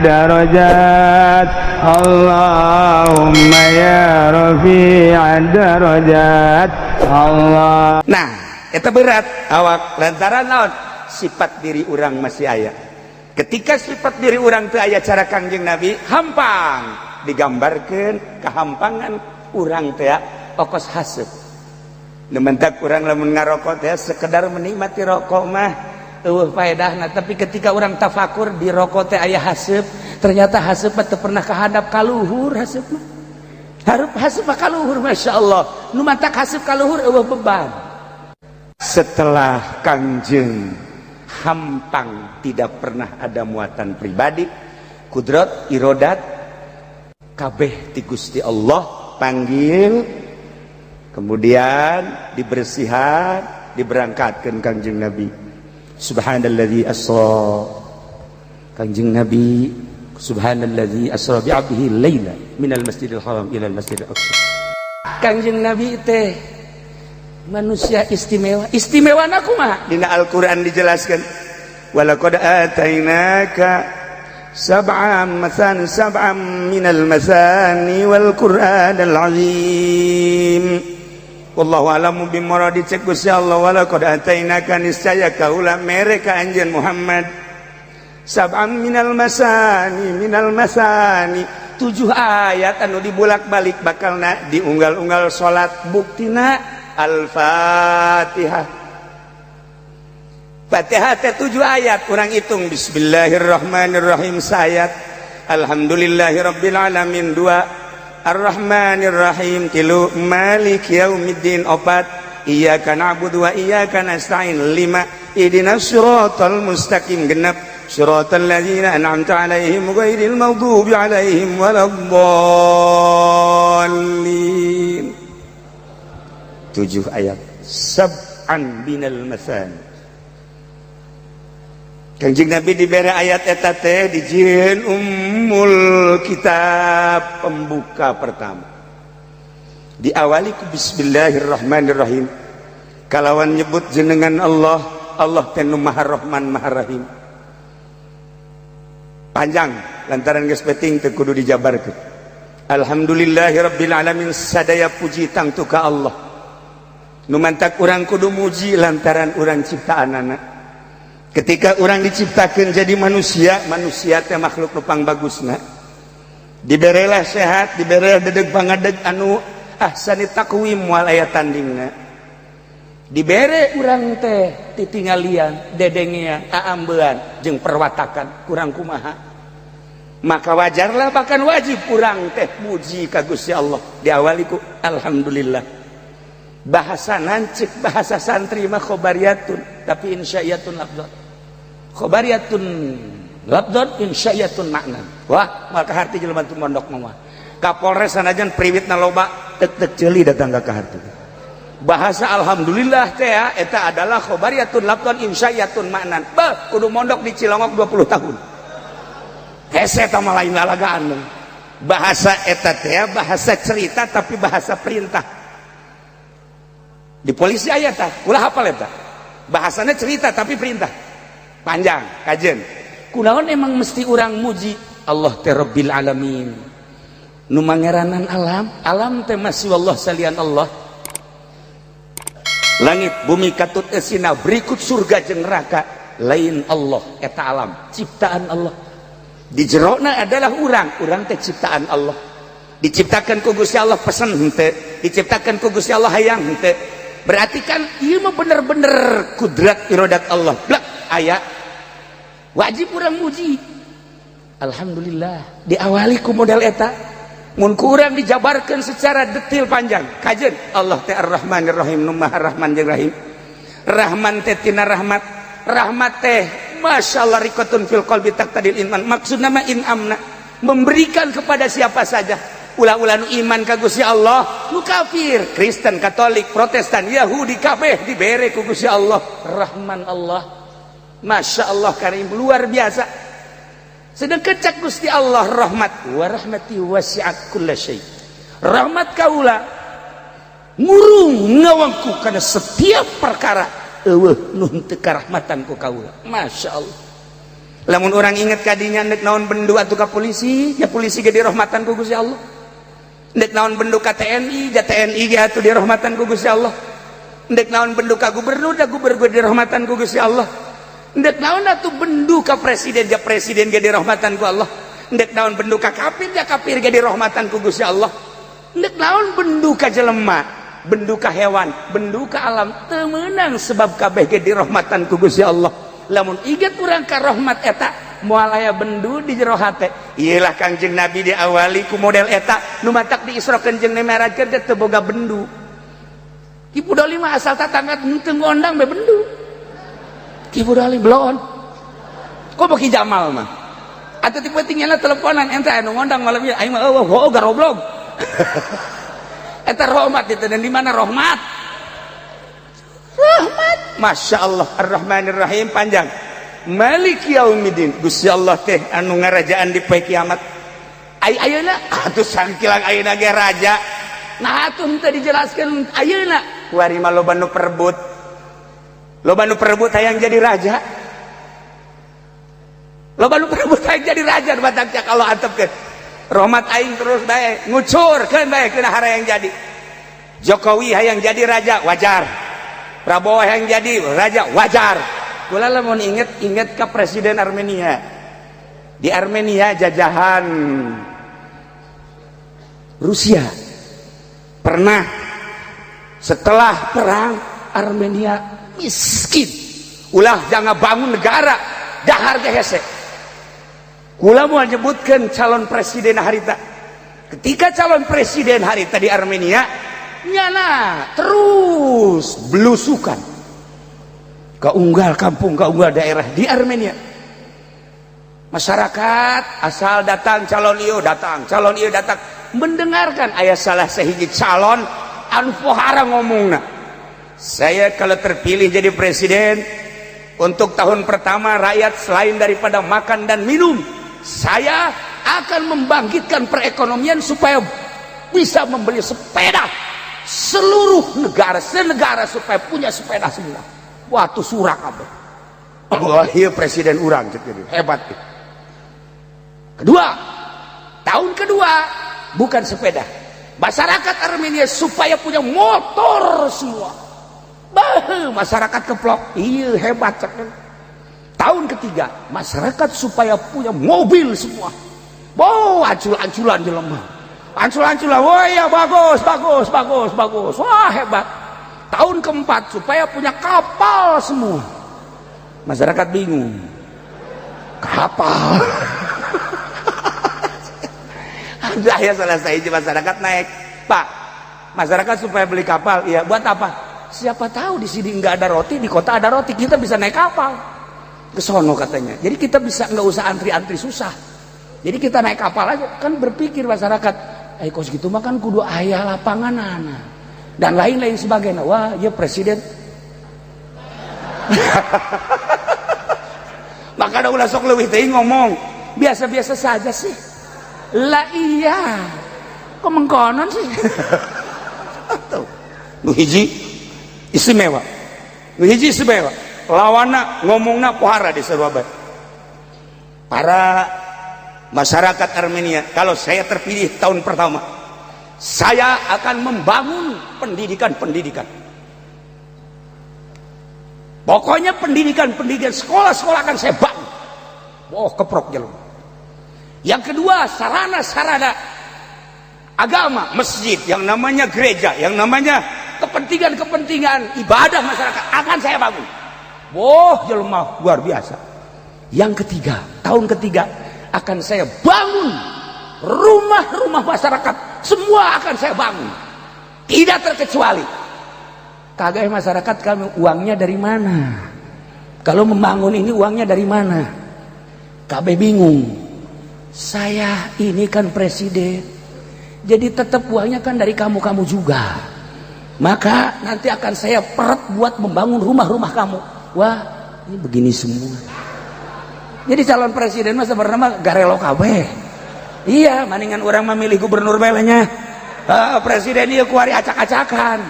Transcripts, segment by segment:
darajat Allahumma ya rafi'ad darajat Allah. Nah eta berat awak lantaran naon sifat diri orang masih aya. Ketika sifat diri orang teu aya cara Kangjeng Nabi hampang digambarkeun kehampangan urang teh okos haseup. Nementak urang lamun ngarokok teh sekedar menikmati rokok mah eueuh faedahna, tapi ketika urang tafakur di rokok teh aya haseup, ternyata haseup teh pernah kahadap ka luhur haseup mah. Hareup haseup ka luhur masyaallah. Nu mantak haseup ka luhur eueuh beban. Setelah Kangjeng hampang tidak pernah ada muatan pribadi, kudrat irodat kabeh ti Gusti Allah panggil, kemudian dibersihan, diberangkatkan Kangjeng Nabi. Subhanalladzi asra, Kangjeng Nabi subhanalladzi asra bi 'abdihi laila minal masjidil haram ilal masjidil aqsa. Kangjeng Nabi teh manusia istimewa. Istimewana kumaha? Dina Al-Qur'an dijelaskan, walaqad atainaka sab'an minal masani wal qur'anal azim. Wallahu a'lamu bimuradi. Cek Gusti Allah, walaqad atainaka niscaya kaula mereka anjeun Muhammad sab'an minal masani 7 ayat anu dibulak-balik bakalna diunggal-unggal salat, buktina Al-Fatihah. Fatihah teh 7 ayat, urang hitung bismillahirrahmanirrahim sayat, alhamdulillahirabbil alamin 2, Ar-Rahmanir-Rahim 3, Malik Yaumiddin 4, Iyyaka na'budu wa iyyaka nasta'in 5, Ihdinas siratal mustaqim 6, Shiratal ladzina an'amta 'alaihim ghairil maghdubi 'alaihim waladdallin. 7 ayat, sab'an binal masan. Kanjeng Nabi diberi ayat eta teh dijieun ummul kitab, pembuka pertama. Diawali ku bismillahirrahmanirrahim. Kalawan nyebut jenengan Allah, Allah teh nu Maha Rahman Maha Rahim. Panjang lantaran geus penting teu kudu dijabarkeun. Alhamdulillahirabbil alamin, sadaya puji tangtu ka Allah. Nu mantak urang kudu muji lantaran urang ciptaanana. Ketika orang diciptakan jadi manusia, manusia teh makhluk nupang bagusna. Diberelah sehat, diberelah dedeg pangadeg anu ahsani taqwim wal aya tandingna. Dibere urang teh titingalian, dedengian, aambean jeung perwatakan kurang kumaha. Maka wajarlah bahkan wajib urang teh muji ka Gusti Allah. Diawali ku alhamdulillah. Bahasa nancik, bahasa santri mah khobariyatun, tapi insya'iyatun labdot. Khobariyatun labdot, insya'iyatun makna. Wah, maka harti jelema teu mondok mah. Kapolres sanajan priwitna loba, tek-tek ceuli datang ka harti. Bahasa alhamdulillah teh eta adalah khobariyatun labdot, insya'iyatun makna. Bah, kudu mondok di Cilongok 20 tahun. Hese eta mah lain lalagaan. Bahasa eta teh bahasa cerita tapi bahasa perintah. Di polisi ayat tah, ulah hafal eta. Bahasana cerita tapi perintah. Panjang, kajen. Kunaon emang mesti urang muji Allah teh Rabbil alamin. Nu mangeranan alam, alam teh masih Allah salian Allah. Langit bumi katut esina berikut surga jeung neraka lain Allah eta alam, ciptaan Allah. Di jerona adalah urang teh ciptaan Allah. Diciptakan ku Gusti Allah pesen henteu, diciptakan ku Gusti Allah hayang henteu. Berarti kan ieu mah bener-bener kudrat iradat Allah. Blak aya wajib urang muji. Alhamdulillah. Diawali ku modal eta. Mun ku urang dijabarkeun secara detail panjang. Kajeun Allah teh Ar-Rahmanir Rahim, nu Maha Rahman jeung Rahim. Rahman teh tina rahmat. Rahmat teh masyaallah riqatun fil qalbi taqtadil iman. Maksudna mah inamna, memberikan kepada siapa saja. Ulah-ulah nu iman ka Gusti Allah, nu kafir, Kristen, Katolik, Protestan, Yahudi kabeh dibere ku Gusti Allah. Rahman Allah, masya Allah karim, luar biasa. Sedangkan cak Gusti Allah rahmat, wa rahmati wasi'at kulla syai. Rahmat kaula ngurung ngawangku kana setiap perkara eueuh nu teu karahmatan ku kaula. Masya Allah. Lamun orang inget kadinya nek naon bendu atuh ka polisi, ya polisi ge dirahmatan ku Gusti Allah. Nek naon bendu ka TNI, ya TNI ge atuh dirahmatan ku Gusti Allah. Nek naon bendu ka gubernur, ya gubernur dirahmatan ku Gusti Allah. Nek naon atuh bendu ka presiden, ya presiden ge dirahmatan ku Allah. Nek naon bendu ka kafir, ya kafir ge dirahmatan ku Gusti Allah. Nek naon bendu ka jelema, bendu ka hewan, bendu ka alam teu meunang sebab kabeh ge dirahmatan ku Gusti Allah. Lamun inget urang ka rahmat eta moal aya bendu di jero hate. Iyalah Kangjeng Nabi diawali ku model eta nu matak diisrokeun jeung nemerakeun teu boga bendu. Ki Budali mah asal tatangga teu ngondang be bendu. Ki Budali belon. Kok beki Jamal mah. Atuh tipe tinggalna teleponan ente anu ngondang malam ieu aing mah eueuh garoblog. Eta rahmat itu dan di mana rahmat? Rahmat, masya Allah, Ar-Rahmanir Rahim panjang. Malik Yaumiddin, Gusti Allah teh anu ngarajaan di poe kiamat. Ayeuna atuh sangkilang ayeuna ge raja. Nah atuh teu dijelaskeun ayeuna. Kuari mah loba nu perebut. Loba nu perebut hayang jadi raja. Loba nu perebut hayang jadi raja batak cak Allah antepkeun. Rahmat aing terus bae ngucurkeun bae keuna hara yang jadi. Jokowi hayang jadi raja wajar. Prabowo yang jadi raja wajar. Kula lamun inget ke presiden Armenia. Di Armenia jajahan Rusia. Pernah setelah perang Armenia miskin. Ulah jangan bangun negara dahar ge hese. Kula mau menyebutkan calon presiden harita. Ketika calon presiden harita di Armenia nyana terus belusukan ke unggal kampung, ke unggal daerah di Armenia. Masyarakat asal datang calon ieu datang, calon ieu datang, mendengarkan ayat salah sehiji calon anu pohara ngomongna. Saya kalau terpilih jadi presiden untuk tahun pertama rakyat selain daripada makan dan minum, saya akan membangkitkan perekonomian supaya bisa membeli sepeda. Seluruh negara senegara supaya punya sepeda semua. Wah tuh surak kabeh. Wah iya presiden urang gitu hebat. Kedua, tahun kedua bukan sepeda. Masyarakat Armenia supaya punya motor semua. Bah, masyarakat keplok. Iya hebat cek. Tahun ketiga masyarakat supaya punya mobil semua. Boh ancul-anculan jelema. Ancul-anculan, wah ya bagus. Wah hebat. Tahun keempat supaya punya kapal semua. Masyarakat bingung. Kapal. Ada ya selesai masyarakat naik. Pak, masyarakat supaya beli kapal, ya buat apa? Siapa tahu di sini nggak ada roti, di kota ada roti, kita bisa naik kapal. Ke sono katanya. Jadi kita bisa nggak usah antri-antri susah. Jadi kita naik kapal aja. Kan berpikir masyarakat. Kos gitu mah kan kudu aya lapangan dan lain-lain sebagainya. Wah ya presiden maka ada ulah sok leuwih teh ngomong biasa-biasa saja sih lah iya kok mengkonon sih. Nu hiji istimewa lawanna ngomongna pohara di Surabaya. Para masyarakat Armenia, kalau saya terpilih tahun pertama, saya akan membangun pendidikan. Pokoknya pendidikan, sekolah akan saya bangun. Oh, keprok jalan. Yang kedua, sarana agama, masjid, yang namanya gereja, yang namanya kepentingan ibadah masyarakat akan saya bangun. Oh, jelema luar biasa. Yang ketiga, tahun ketiga akan saya bangun rumah-rumah masyarakat, semua akan saya bangun, tidak terkecuali. Kagak masyarakat kami uangnya dari mana? Kalau membangun ini uangnya dari mana? Kagak bingung. Saya ini kan presiden, jadi tetap uangnya kan dari kamu juga. Maka nanti akan saya peret buat membangun rumah-rumah kamu. Wah, ini begini semua. Jadi calon presiden mah sebenarnya garelo kabeh. Iya, mendingan orang memilih gubernur belenya. Presiden ieu kuari acak-acakan.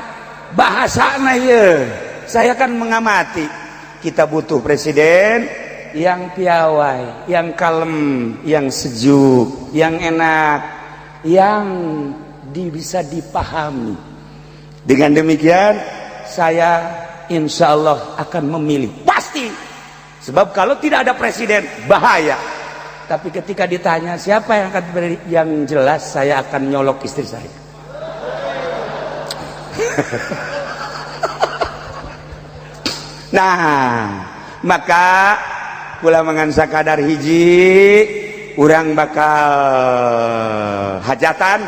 Bahasana ieu. Saya kan mengamati. Kita butuh presiden yang piawai, yang kalem, yang sejuk, yang enak, yang bisa dipahami. Dengan demikian saya insya Allah akan memilih, pasti. Sebab kalau tidak ada presiden bahaya. Tapi ketika ditanya siapa yang akan beri, yang jelas saya akan nyolok istri saya. Nah, maka kula mengansa kadar hiji urang bakal hajatan,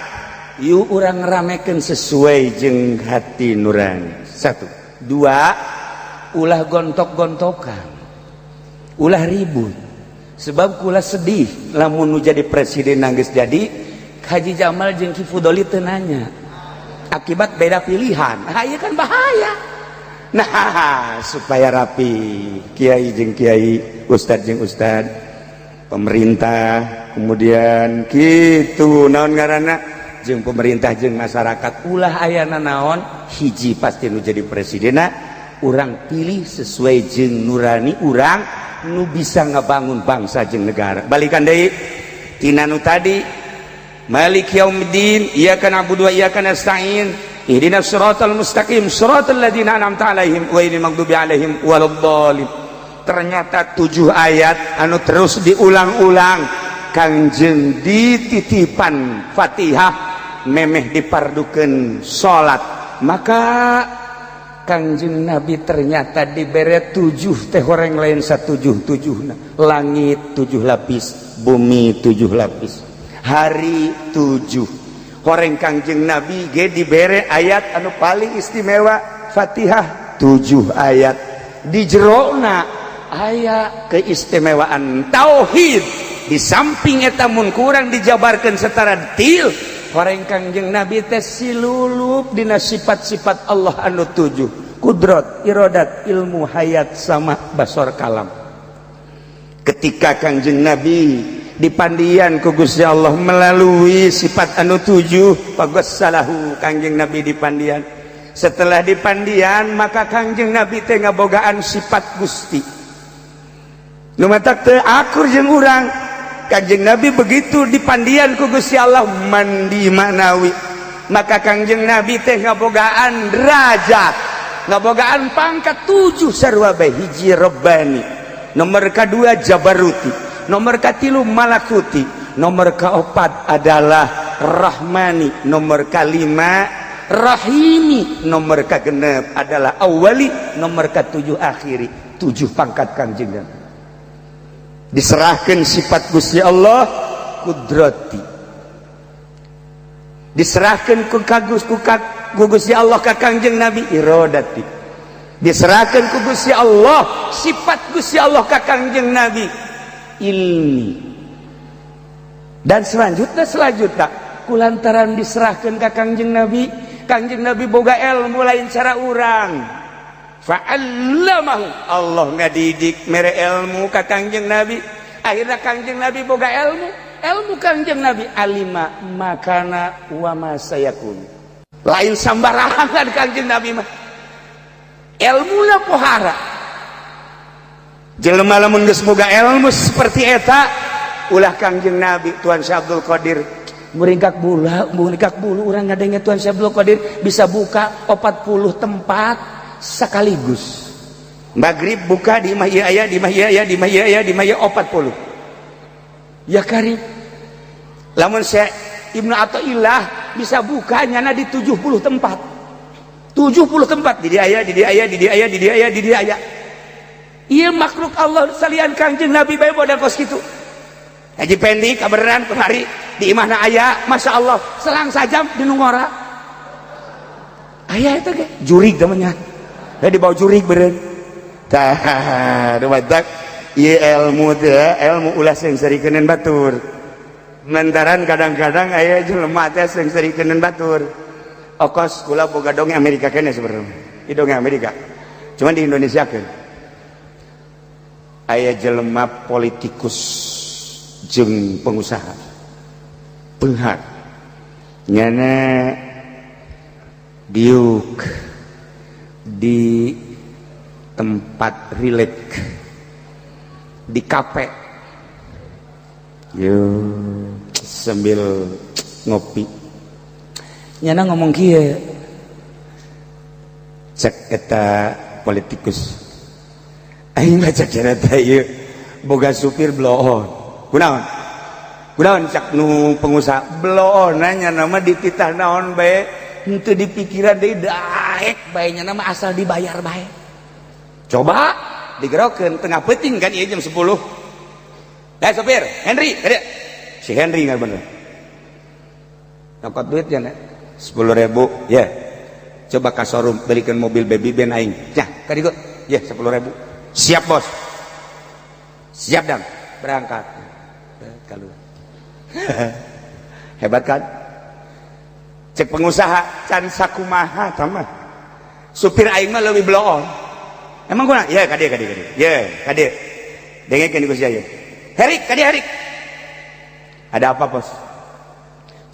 yuk urang ramekeun sesuai jeung hati nurani. 1, 2, ulah gontok-gontokan, ulah ribut. Sebab kula sedih lamun nu jadi presiden nanggeus jadi Haji Jamal jeung Ki Fudoli teu nanya. Akibat beda pilihan. Ah, ieu kan bahaya. Nah, supaya rapi, kiai jeung kiai, ustad jeung ustad, pemerintah, kemudian kitu naon ngaranna jeung pemerintah jeung masyarakat ulah ayana naon hiji pasti nu jadi presidena urang pilih sesuai jeung nurani urang nu bisa ngabangun bangsa jeung negara. Balikan deui tina nu tadi Malik Yaumiddin, iyyaka na'budu wa iyyaka nasta'in. Ihdinas siratal mustaqim, siratal ladzina an'amta 'alaihim ghairil maghdubi 'alaihim waladdallin. Ternyata 7 ayat anu terus diulang-ulang Kangjeng dititipan Fatihah memeh dipardukeun salat. Maka Kangjeng Nabi ternyata dibere 7 teh horeng lain satujuh-tujuhna. Langit 7 lapis, bumi 7 lapis, hari 7. Horeng Kangjeng Nabi ge dibere ayat anu paling istimewa Fatihah 7 ayat. Di jerona aya keistimewaan tauhid. Di samping eta mun kurang dijabarkeun setara detil, horeng Kangjeng Nabi teh silulup dina sifat-sifat Allah anu 7. Kudrat, iradat, ilmu, hayat, sama, basar, kalam. Ketika Kangjeng Nabi dipandian ku Gusti Allah melalui sifat anu 7, pagossalahu Kangjeng Nabi dipandian. Setelah dipandian maka Kangjeng Nabi teh ngabogaan sifat Gusti nu matak teu akur jeung urang. Kangjeng Nabi begitu dipandian ku Gusti Allah mandi manawi, maka Kangjeng Nabi teh ngabogaan derajat, ngabogaan pangkat 7 sarua bae. Hiji Rabbani, nomor kedua Jabaruti, nomor katilu Malakuti, nomor keempat adalah Rahmani, nomor kelima Rahimi, nomor kegenep adalah Awali, nomor ketujuh Akhiri. 7 pangkat Kangjeng Nabi. Diserahkan sifat Gusti Allah kudrati, diserahkan ku Gusti Allah ka Kangjeng Nabi iradati, diserahkan ku Gusti Allah sifat Gusti Allah ka Kangjeng Nabi ilmi. Dan selanjutnya kulantaran diserahkan ke Kangjeng Nabi, Kangjeng Nabi boga ilmu lain cara urang. Fa'allamahu, Allah ngadidik mere ilmu ka Kangjeng Nabi. Akhirnya Kangjeng Nabi boga ilmu Kangjeng Nabi alima makana wa ma sayakun. Lain sambarangan Kangjeng Nabi mah ilmuna pohara. Jelema lamun geus boga ilmu seperti eta ulah Kangjeng Nabi Tuan Syekh Abdul Qadir muringkak bulu urang ngadenge Tuan Syekh Abdul Qadir bisa buka 40 tempat sekaligus. Maghrib buka di imah ieu aya, di imah ieu aya, di imah ieu aya, di imah ieu 40. Ya karim. Lamun Syekh Ibnu Athaillah bisa buka nyana di 70 tempat. 70 tempat di dia aya, di dia aya, di dia aya, di dia aya, di dia aya. Ieu makhluk Allah salian Kangjeng Nabi bae bodan kos kitu. Haji Pendi kabeneran kemari di imahna aya, Masya Allah selang sajam di nungora aya itu ke jurig namanya, ya dibawa jurig beren tah dumadak ieu ilmu teh ilmu ulah sing sarikeun batur mentaran kadang-kadang aya jelema teh sing sarikeun batur okos kula boga dongeng Amerika kene sebenarnya di dongeng Amerika cuman di Indonesia kan aya jelema politikus jeung pengusaha beunghar nyana diuk di tempat rileks di kafe sambil ngopi nyana ngomong kieu cek eta politikus aing baca cerita ieu boga supir bloon kunaon cak nu pengusaha bloon nya nama dititah naon bae henteu dipikiran deui daek bae nya nama asal dibayar bae coba digerokeun tengah peuting kan ieu jam 10 sopir Henry kada si Henry nggak bener nyokot duit ya 10.000 ya coba ke showroom belikan mobil baby ben aing ya kadigo ya 10.000 siap bos siap dam berangkat keluar hebat kan cek pengusaha can sakumaha tamah supir aing mah leuwih bloon emang gua ya kade ya kade dengekeun ku sia ya Herik kade Herik ada apa bos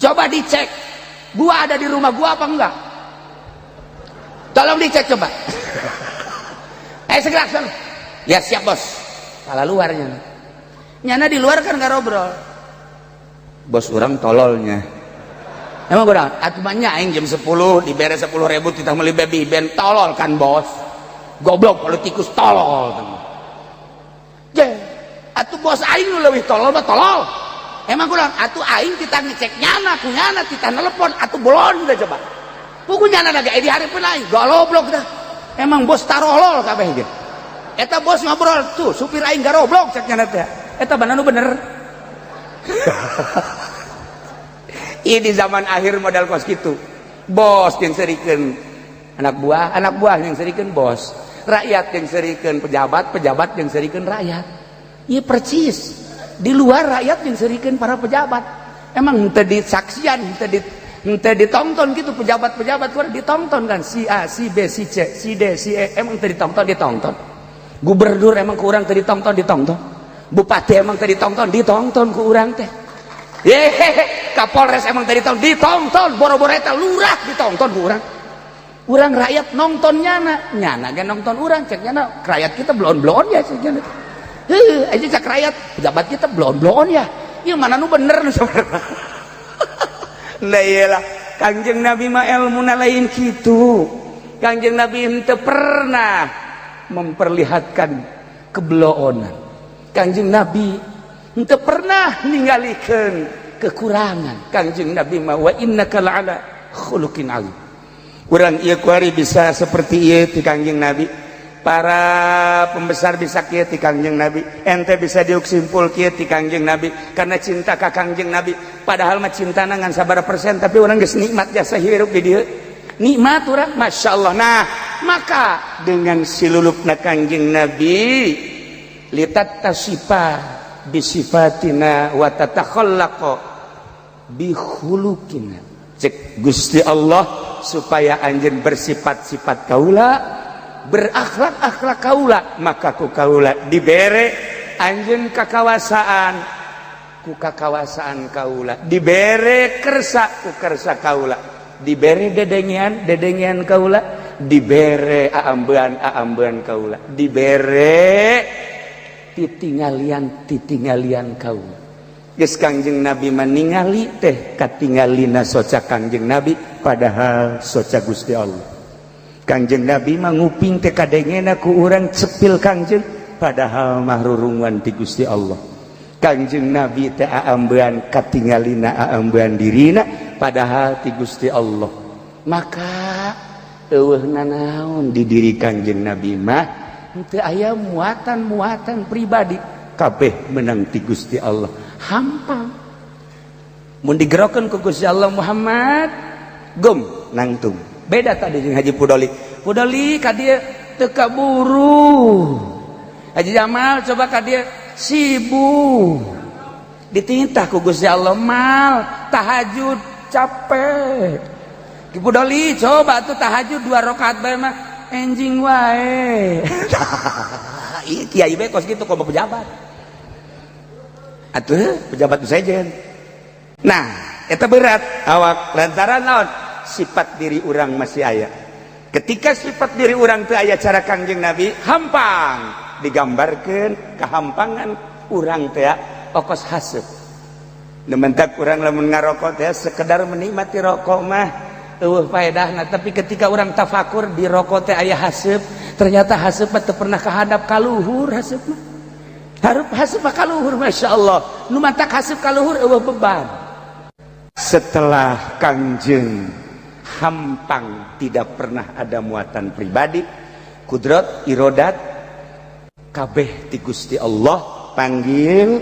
coba dicek gua ada di rumah gua apa enggak tolong dicek coba segera sana ya siap bos salah luarnya nyana di luar kan ngarobrol bos orang tololnya emang gua atuh banyak aing jam 10 dibere 10.000 kita beli baby ben tolol kan bos goblok politikus tolol je atuh bos aing nu leuwih tolol mah tolol emang gua atuh aing kita ngecek nyana ku nyana kita nelpon atuh bolon udah coba puku nyana lagi di hari pun aing goblok dah emang bos tarolol kabeh ge eta bos ngobrol tuh supir aing garoblok cek nyana teh eta bener bener ieu di zaman akhir modal kos kitu bos yang serikeun anak buah yang serikeun bos rakyat yang serikeun pejabat yang serikeun rakyat ieu percis di luar rakyat yang serikeun para pejabat emang henteu disaksian henteu ditonton gitu pejabat-pejabat kudu ditonton kan si A si B si C si D si E emang teu ditonton gubernur emang ku urang teu ditonton bupati emang teu ditonton ku urang teh Kapolres emang teu ditonton boro-boro eta lurah ditonton ku urang rakyat nonton nyana ge nonton urang cek nyana rakyat kita blon-blon ya cek nyana aja cak rakyat pejabat kita blon-blon ya ieu mana nu bener nu saudara nah iyalah Kangjeng Nabi mah ilmuna lain kitu Kangjeng Nabi henteu pernah memperlihatkan kebloonan Kangjeng Nabi henteu pernah ningalikeun kekurangan Kangjeng Nabi mah wa innaka la'ala khuluqin alim urang ieu kuari bisa seperti ieu ti Kangjeng Nabi para pembesar bisa kieu ti Kangjeng Nabi ente bisa diuksimpul kieu ti Kangjeng Nabi karena cinta ka Kangjeng Nabi padahal mah cintana ngan sabaraha persen tapi urang geus nikmat jasa hirup di dieu nikmat urang masyaallah nah maka dengan silulupna Kangjeng Nabi litattasifa bisifatina wa tatakhallaqa bi khuluqina cek Gusti Allah supaya anjeun bersifat-sifat kaula berakhlak-akhlak kaula maka ku kaula dibere anjeun kakawasaan ku kakawasaan kaula dibere kersa ku kersa kaula dibere dedengian kaula dibere aambean kaula dibere titingalian kaula geus Kangjeng Nabi meningali teh katingalina soca Kangjeng Nabi padahal soca Gusti Allah Kangjeng Nabi mah nguping teh kadengena ku urang cepil Kangjeng padahal mah rurungan ti Gusti Allah Kangjeng Nabi teh aambean katingalina aambean dirina padahal ti Gusti Allah maka eueuhna naon di diri Kangjeng Nabi mah henteu aya muatan pribadi kabeh menang ti Gusti Allah hampang mun digerokeun ku Gusti Allah Muhammad gum nangtung beda tadi jeung Haji Pudoli ka dieu teu kaburu Haji Jamal coba ka dieu sibuk ditintah ku Gusti Allah mal tahajud capek Ki Pudoli coba tuh tahajud 2 rakaat bae mah enjing wae ieu kiai bae kos kitu komo pejabat atuh pejabat sejen nah eta berat awak lantaran naon sifat diri orang masih aya ketika sifat diri orang teu aya cara Kangjeng Nabi hampang digambarkan kehampangan urang teh okos haseup. Nementak urang lamun ngarokok teh sekedar menikmati rokok mah eueuh faedahna, tapi ketika urang tafakur di rokok teh aya haseup, ternyata haseup teh pernah kahadap ka luhur haseup mah. Hareup haseup ka luhur masyaallah. Nu mantak haseup ka luhur eueuh beban. Setelah Kangjeng hampang, tidak pernah ada muatan pribadi, kudrat irodat kabeh ti Gusti Allah panggil,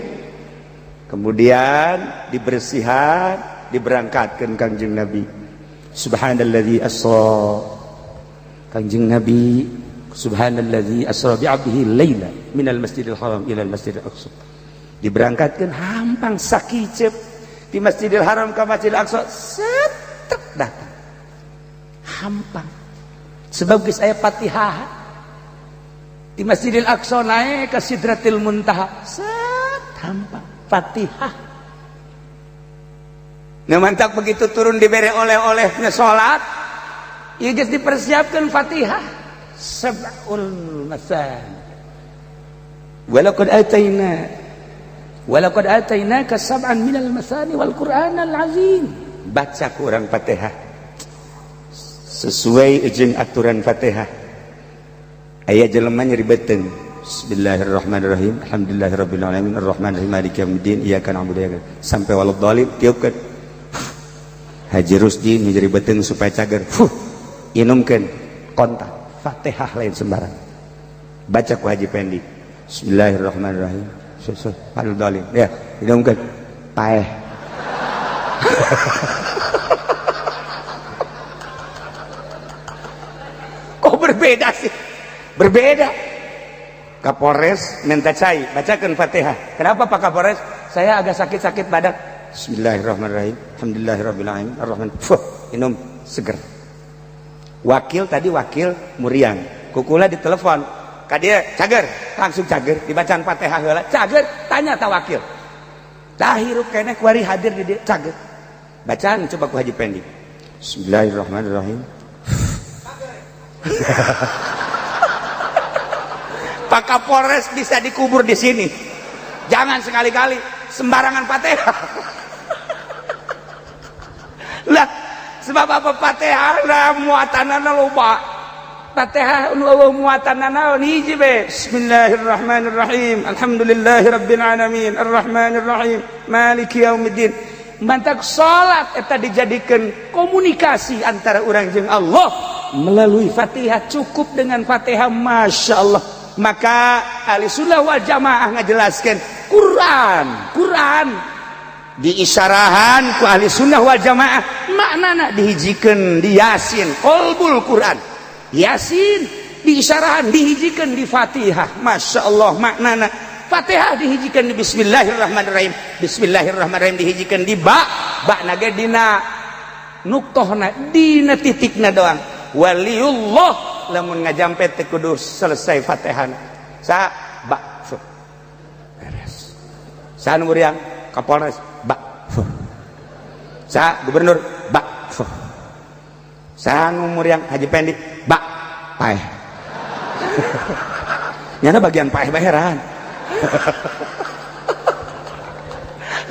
kemudian dibersihan, diberangkatkan Kangjeng Nabi. Subhanalladzi asra, Kangjeng Nabi subhanalladzi asra bi 'abdihi laila minal masjidil haram ila al masjidil aqsa, diberangkatkan hampang sakicep di Masjidil Haram ke Masjidil Aqsa, setek datang hampang. Sebab geus aya Fatihah di Masjidil Aqsa naik ke Sidratil Muntaha, set hampang Fatihah. Nah mantap begitu turun diberi oleh-olehnya salat, ieu geus dipersiapkan Fatihah sab'ul masan. Walaqad atainaka sab'an minal masani wal Qur'anal azim. Baca kurang Fatihah sesuai jeung aturan Fatihah. Aya jelema nyeribeteun Bismillahirrahmanirrahim alhamdulillahirabbil alamin arrahmanirrahim maliki yaumiddin iyyaka na'budu wa iyyaka sampai waladhdallin tiupkeun. Haji Rusdi nyeribeteun supaya cager inumkeun kontak Fatihah lain sembarang. Baca ku Haji Pendi Bismillahirrahmanirrahim Padahal dolim, ya, hidungkan, paeh. Kok berbeda sih? Berbeda. Kapolres minta cai, bacakan Fatihah. Kenapa Pak Kapolres? Saya agak sakit-sakit badan. Bismillahirrahmanirrahim. Alhamdulillahirabbil alamin. Arrahman. Minum seger. Wakil tadi wakil Muriang. Kukula ditelepon. Kadia cager, langsung cager, dibacaan Fatihah heula, cager, tanya tawakil. Tah hirup keneh kuari hadir di dia, cager. Bacaan coba ku Haji Pendi. Bismillahirrahmanirrahim. Pak Kapolres bisa dikubur di sini. Jangan sekali-kali sembarangan Fatihah. Lah, sebab apa Fatihah lah muatanana loba. Fatihah nu muatan naon hiji be. Bismillahirrahmanirrahim alhamdulillahirabbil alamin arrahmanirrahim maliki yaumiddin. Mantak salat eta dijadikan komunikasi antara urang jeung Allah melalui Fatihah. Cukup dengan Fatihah, Masya Allah. Maka ahli sunnah wal jamaah ngajelaskan Quran diisyarahan ku ahli sunnah wal jamaah maknana dihijikeun di Yasin qalbul Quran. Yasin diisyarahan dihijikan di Fatihah. Masya Allah maknana. Fatihah dihijikan di Bismillahirrahmanirrahim. Bismillahirrahmanirrahim dihijikan di ba naga dina nuktohna, dina titikna doang. Waliullah lamun ngajampe teh kudu selesai Fatihah. Sa ba beres. Sa nu Muriang Kapolres ba. Sa gubernur ba. Sa nu Muriang Haji Pendi ba paeh. Nyana bagian paeh baheran.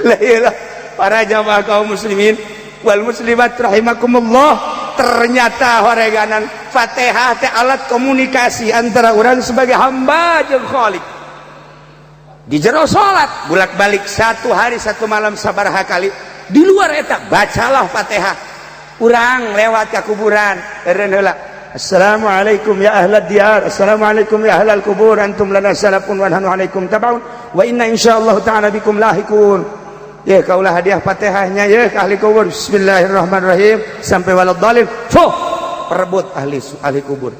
Lah iyalah para jamaah kaum muslimin wal muslimat rahimakumullah, ternyata horeganan Fatihah teh alat komunikasi antara orang sebagai hamba jeung Khalik. Di jero salat bolak-balik satu hari satu malam sabaraha kali. Di luar eta bacalah Fatihah. Urang lewat ke kuburan eureun heula Assalamualaikum ya ahlad diyar, assalamualaikum ya ahlal kubur, antum lana salafun wa nahnu alaikum tabaun wa inna insyaallah ta'ala bikum lahikun. Ya kaulah hadiah Fatihahnya ya ke ahli kubur. Bismillahirrahmanirrahim sampai waladhdallin. Perebut ahli kubur.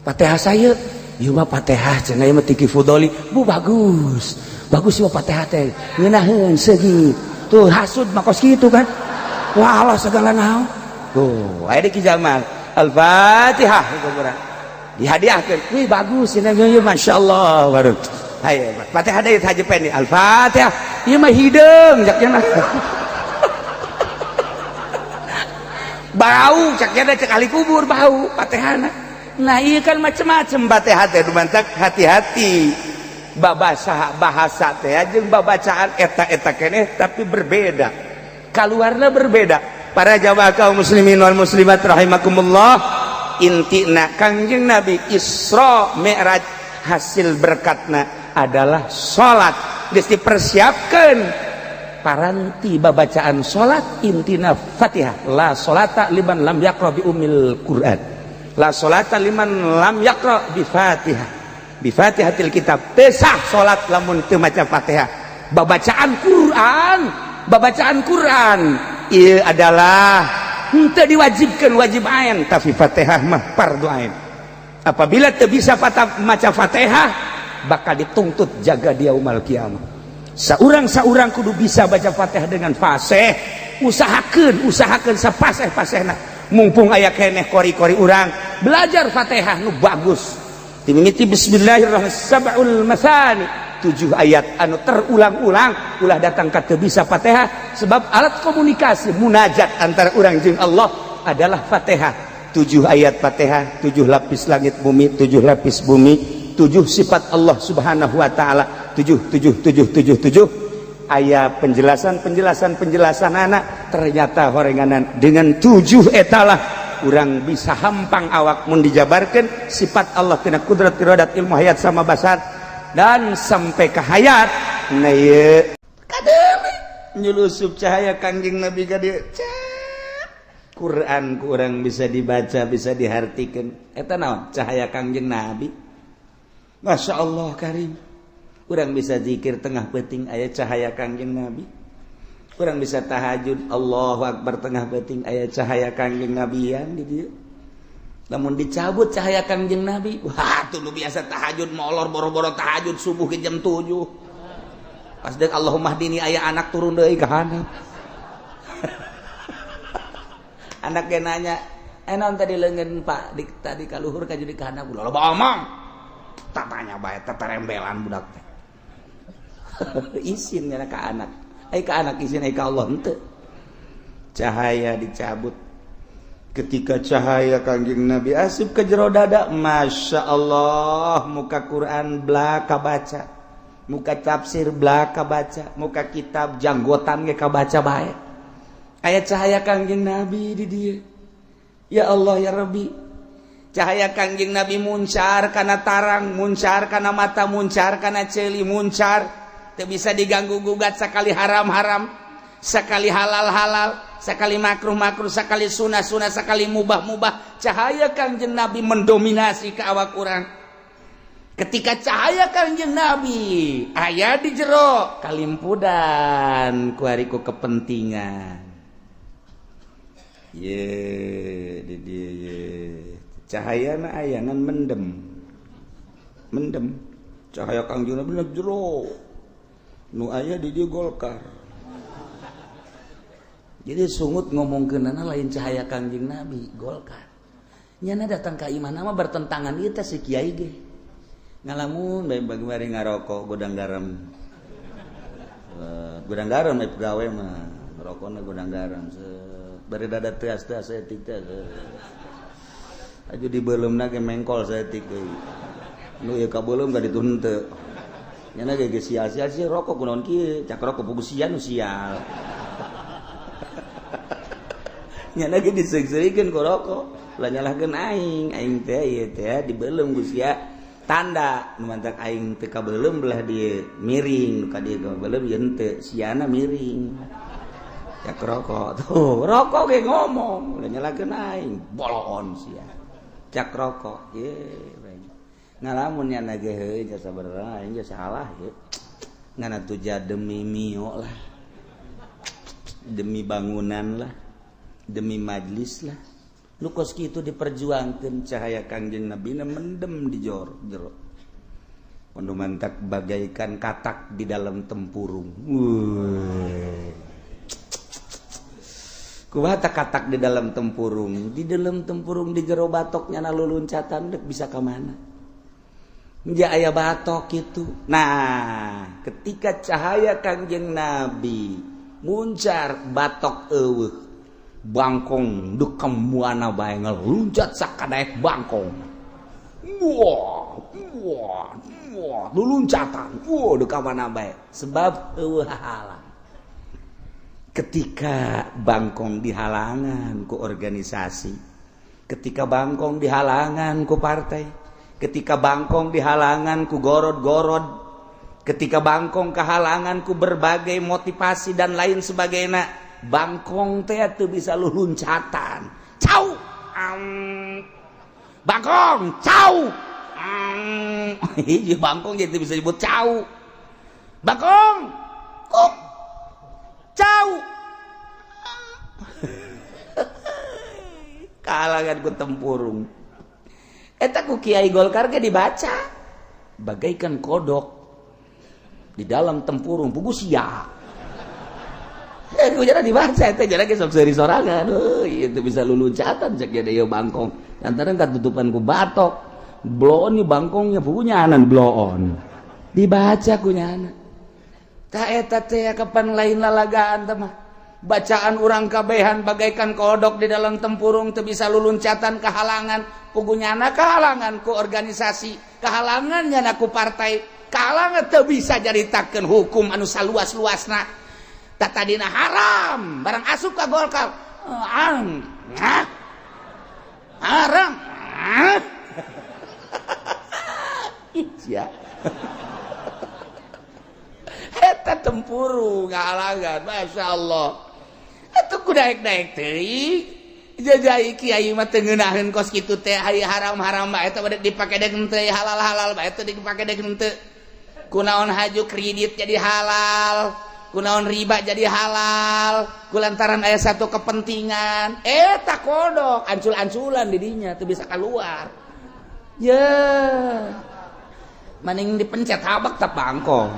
Fatihah saya, ieu mah Fatihah cenah ieu mah tiki fudoli. Bu bagus. Bagus ieu Fatihah teh. Ngeunaheun seugi. Tuh hasud mah kos kitu kan. Wah Allah segala naon. Tuh, aya di Ki Jamal. Al-Fatihah kuburan. Dihadiahkeun. Wih bagus cenah ieu masyaallah baru. Haye, Fatihah deui Haji Pendi. Al-Fatihah. Ieu mah hideung jak cenah. Bau cak cenah cek ahli kubur bau Fatihahna. Nah iya kan macam-macam Fatihah teh dumantak hati-hati bahasa teh jeung babacaan eta keneh tapi berbeda. Kaluarna berbeda. Para jamaah kaum muslimin wal muslimat rahimakumullah, intina Kangjeng Nabi Isra Mi'raj hasil berkatna adalah salat. Geus dipersiapkeun paranti babacaan salat intina Fatihah. La salata liman lam yaqra bi ummil Qur'an. La salata liman lam yaqra bi Fatihah. Bi Fatihatil kitab. Tesah salat lamun teu maca Fatihah. Babacaan Quran ieu adalah henteu diwajibkeun wajib ain, tapi Fatihah mah fardu ain. Apabila teu bisa maca Fatihah bakal dituntut jaga dia yaumul kiamah. Saurang kudu bisa baca Fatihah dengan fasih. Usahakeun sapaseh-pasehna. Mumpung aya keneh kori-kori urang belajar Fatihah nu bagus. Timimiti bismillahirrahmanirrahim sab'ul masani 7 ayat anu terulang-ulang ulah datang ka teu bisa Fatihah sebab alat komunikasi munajat antara urang jeung Allah adalah Fatihah. 7 ayat Fatihah, 7 lapis langit bumi, 7 lapis bumi, 7 sifat Allah Subhanahu wa taala, 7 aya penjelasan anak ternyata horenganan dengan 7 etalah urang bisa hampang awak mun dijabarkeun sifat Allah tina kudrat iradat ilmu hayat sama basar dan sampai ke hayat na ieu kadeume nyulusup cahaya Kangjeng Nabi ka dieu Quran ku urang bisa dibaca bisa dihartikeun eta naon cahaya Kangjeng Nabi. Masya Allah karim urang bisa zikir tengah peuting aya cahaya Kangjeng Nabi. Urang bisa tahajud Allahu Akbar tengah peuting aya cahaya Kangjeng Nabian di dieu. Lamun dicabut cahaya Kangjeng Nabi, wah tuh lu biasa tahajud molor boro-boro tahajud subuh ke jam 7. Pas deuk Allahumma hdini aya anak turun deui ka handap. Anak ge nanya, "Naon tadi leungeun Pak? Tadi ka luhur ka jadi ka handap." Loba omong. Tatanya bae teterembelan budak teh. Isin nya ka anak. Ai ka anak izin ai ka Allah henteu. Cahaya dicabut. Ketika cahaya Kangjeng Nabi asup ke jero dada, Masya Allah, muka Quran belaka baca, muka tafsir belaka baca, muka kitab janggotan ge kabaca bae. Aya cahaya Kangjeng Nabi di dieu. Ya Allah ya Rabbi. Cahaya Kangjeng Nabi muncar kana tarang, muncar kana mata, muncar kana ceuli, muncar teu bisa diganggu gugat sakali haram-haram, sakali halal-halal, sakali makruh-makruh, sakali sunah-sunah, sakali mubah-mubah. Cahaya Kangjeng Nabi mendominasi ke awak urang. Ketika cahaya Kangjeng Nabi aya di jero kalimpudan ku ari ku kepentingan. Di dieu cahayana aya ngan mendem. Cahaya Kangjeng Nabi di jero. Nu aya di dieu Golkar. Jadi sungut ngomongkeunana lain cahaya Kangjeng Nabi Golkar. Nyana datang ka imana mah bertentangan ieu teh si kiai ge. Ngalamun bae bari ngarokok godang garam. Godang garam aya pegawe mah ngarokona godang garam. Bari dada teas-teas etik teh. Aju dibeulumna ge mengkol saeutik deui. Nu ieu ka beulum ka dituhun teu. Nyana ge sia-sia sih rokok kunaon kieu, cak rokok pugu sia nu sial. Nyana ge diseug-seugikeun ku rokok, lah nyalahkeun aing teh ieu teh dibeulem ku sia tanda nu mantak aing teu kabeulem belah dieu miring, nu ka dieu kabeulem ieu henteu, siana miring. Cak rokok tuh, rokok ge ngomong, lah nyalahkeun aing, bolon sia. Cak rokok, ye. Ngalamun nyana ge heuh nya sabaraha aing ge salah ye. Ngana tuja demi mio lah. Demi bangunan lah. Demi majlis lah. Nu kos kitu diperjuangkeun cahaya Kangjeng Nabi na mendem di jero. Panu mantak bagaikan katak di dalam tempurung. Kumaha katak di dalam tempurung? Di dalam tempurung di jero batoknya na luluncatan deuk bisa ka mana? Ya aya batok itu. Nah, ketika cahaya Kangjeng Nabi muncar batok eueuh, bangkong deukeum muana bae ngeluncat sakadaek bangkong. luluncatan dek mana bae sebab halang ketika bangkong dihalangan ku organisasi, ketika bangkong dihalangan ku partai, ketika bangkong dihalangan ku gorod-gorod, ketika bangkong kehalangan ku berbagai motivasi dan lain sebagainya, bangkong teh teu bisa luluncatan. Cau. Bangkong, cau. Iya bangkong jadi bisa disebut cau. Bangkong. Kok. Cau. Kalangan ku tempurung. Eta ku Kiai Golkar ge dibaca bagaikan kodok di dalam tempurung pugu sia. Ku jara dibaca eta jara ge sok seuri sorangan. Itu bisa luluncatan cek ya deu bangkong. Lantaran katutupan ku batok. Bloon nih bangkongnya pugu nyanan bloon. Dibaca ku nyana. Ta eta teh kapan lain lalagaan teh mah. Bacaan urang kabehan bagaikan kodok di dalam tempurung teu bisa luluncatan kehalangan pugunyana kehalangan ku organisasi kehalangan nyana ku partai kehalangan teu bisa jaritakeun hukum anu saluas-luasna tatadina haram barang asup ka Golkar haram ya eta tempurung kehalangan Masya Allah. Atuh ku daek-daek teuing jajai kiai mah teu ngeunaheun kos kitu teh aya haram-haram bae eta bade dipake deuk teh halal-halal bae teh dipake deuk teu kunaon haju kredit jadi halal kunaon riba jadi halal kulantaran aya satu kepentingan eta kodok ancul-anculan di dinya teu bisa keluar ye maning dipencet habak teh bangkong.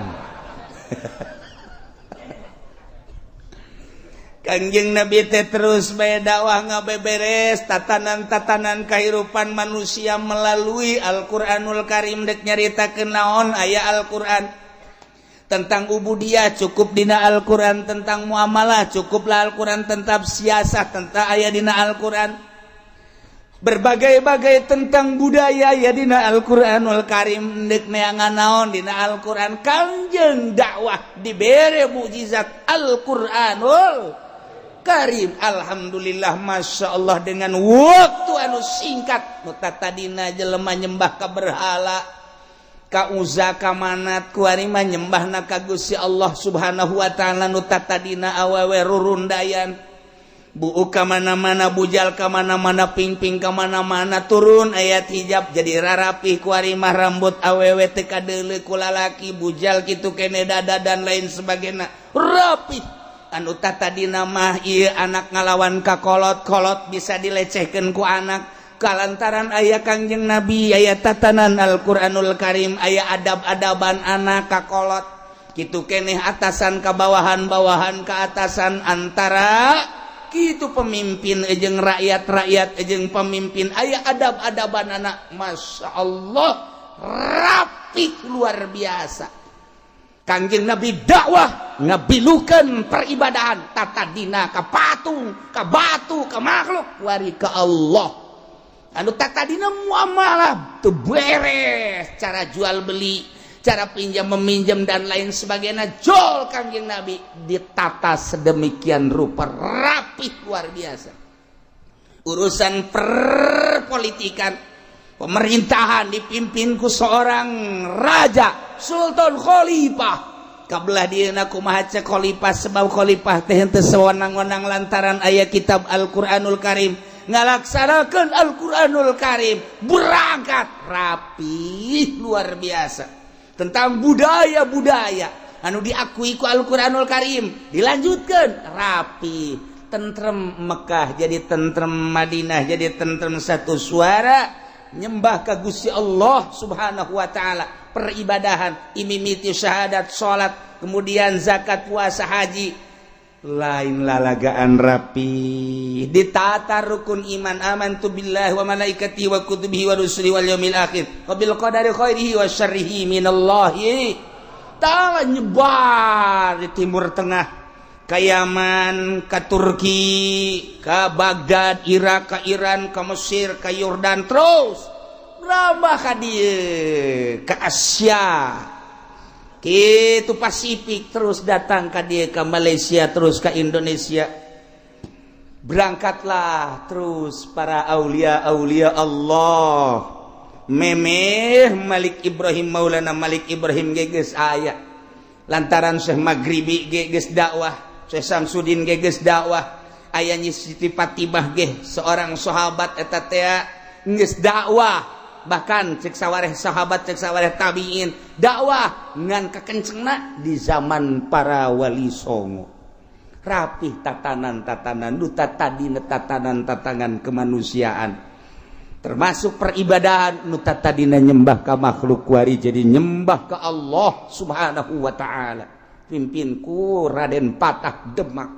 Kangjeng Nabi teh terus bae dakwah ngabeberes tatanan-tatanan kehidupan manusia melalui Al-Qur'anul Karim dek nyaritakeun naon aya Al-Qur'an tentang ubudiyah cukup dina Al-Qur'an tentang muamalah cukuplah Al-Qur'an tentang siasat tentang aya dina Al-Qur'an berbagai-bagai tentang budaya ya dina Al-Qur'anul Karim dek neangan naon dina Al-Qur'an kangjeng dakwah dibere mukjizat Al-Qur'anul Karim. Alhamdulillah Masya Allah dengan waktu anu singkat nu tadina jelema nyembah ka berhala ka uza ka manat ku ari mah nyembahna ka Gusti Allah Subhanahu wa taala nu tadina awewe rurundayan buuk ka mana-mana bujal ka mana-mana pingping ka mana-mana turun ayat hijab jadi rarapih ku ari mah rambut awewe teh kadeuleu ku lalaki bujal kitu kene dada dan lain sebagainya rapih anu tadina mah ieu anak ngalawan ka kolot bisa dilecehkeun ku anak kalantaran aya Kangjeng Nabi aya tatanan Al-Qur'anul Karim aya adab-adaban anak ka kolot kitu keneh atasan ka bawahan-bawahan ka atasan antara kitu pemimpin jeung rakyat-rakyat jeung pemimpin aya adab-adaban anak Masya Allah rapi luar biasa. Kangjeng Nabi dakwah ngabilukeun peribadahan tatadina ka patung ka batu ka makhluk wari ka Allah anu tatadina muamalah teu beres cara jual beli cara pinjam meminjam dan lain sebagainya jol Kangjeng Nabi ditata sedemikian rupa rapi luar biasa. Urusan perpolitikan pemerintahan dipimpin ku seorang raja Sultan Khalifah kabelah dieuna kumaha cek khalifah sebab khalifah teh henteu sewenang-wenang lantaran aya kitab Al-Qur'anul Karim ngalaksanakeun Al-Qur'anul Karim berangkat rapi luar biasa tentang budaya-budaya anu diakui ku Al-Qur'anul Karim dilanjutkeun rapi tentrem Mekah jadi tentrem Madinah jadi tentrem satu suara nyembah ka Gusti Allah Subhanahu wa taala peribadahan imimiti syahadat salat kemudian zakat puasa haji lain lalagaan rapi ditata rukun iman amantu billahi wa malaikatihi wa kutubihi wa rusulihi wal yaumil akhir wa bil qadari khairihi wa syarrihi minallahi ta'ala nyebar di timur tengah ka Yaman ka Turki ka Baghdad Irak ka Iran ka Mesir ka Yordan terus nambah ka dieu ke Asia kitu Pasifik terus datang ka dieu ke Malaysia terus ke Indonesia. Berangkatlah terus para aulia-aulia Allah. Memeh Malik Ibrahim Maulana Malik Ibrahim geus aya. Lantaran Syekh Maghribi geus dakwah, Syekh Samsudin geus dakwah, aya Nyi Siti Fatimah ge seorang sahabat eta teh geus dakwah. Bahkan cek sawareh sahabat cek sawareh tabiin dakwah ngan kakencengna di zaman para wali songo. Rapih tatanan-tatanan nu tadina tatanan-tatanan kemanusiaan termasuk peribadahan nu tadina nyembah ka makhluk wari jadi nyembah ka Allah Subhanahu wa taala. Pimpin ku Raden Patah Demak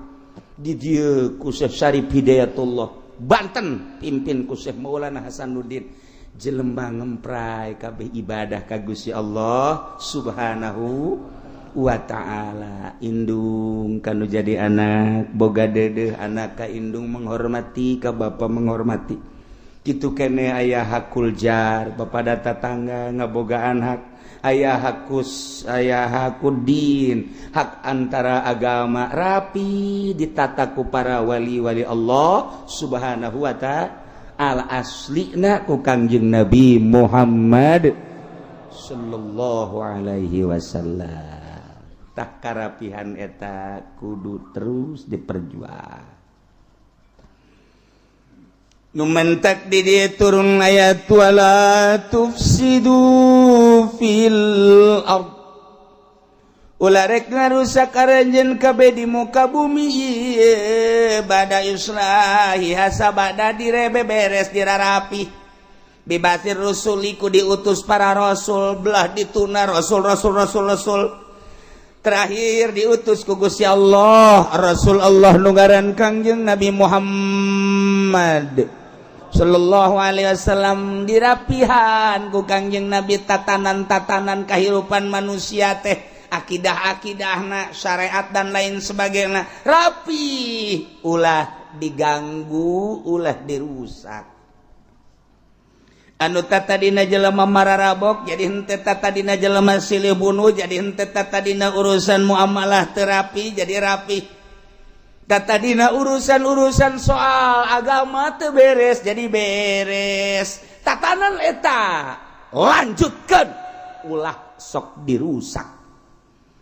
di dieu ku Syekh Syarif Hidayatullah Banten pimpin ku Syekh Maulana Hasanuddin jelema ngemprai kabeh ibadah ka Gusti Allah Subhanahu wa ta'ala. Indung kanu jadi anak boga dedeh anak ka indung menghormati ka bapa menghormati kitu kene aya hakul jar bapada tatangga ngabogaan hak aya hakus aya hakudin hak antara agama rapi ditata ku para wali-wali Allah Subhanahu wa ta'ala aslina ku Kangjeng Nabi Muhammad sallallahu alaihi wasallam. Tak karapihan eta kudu terus diperjuang. Nu mentak di dieu turun ayat wala tufsidu fil ard. Ulah rek ngarusak aranjeun kabeh di muka bumi bada islahi hasabada direbe beres dirarapi. Bibasir rusuliku diutus para rasul belah dituna rasul. Terakhir diutus ku Gusti Allah Rasul Allah nugaran Kangjeng Nabi Muhammad sallallahu alaihi wasallam dirapihan ku Kangjeng Nabi tatanan-tatanan kehidupan manusia teh akidah-akidahna syariat dan lain sebagainya rapi ulah diganggu ulah dirusak. Anu tatadina jelema mararabok jadi henteu tatadina jelema silih bunuh jadi henteu tatadina urusan muamalah terapi jadi rapi. Tatadina urusan soal agama teu beres jadi beres. Tatanan eta lanjutkeun ulah sok dirusak.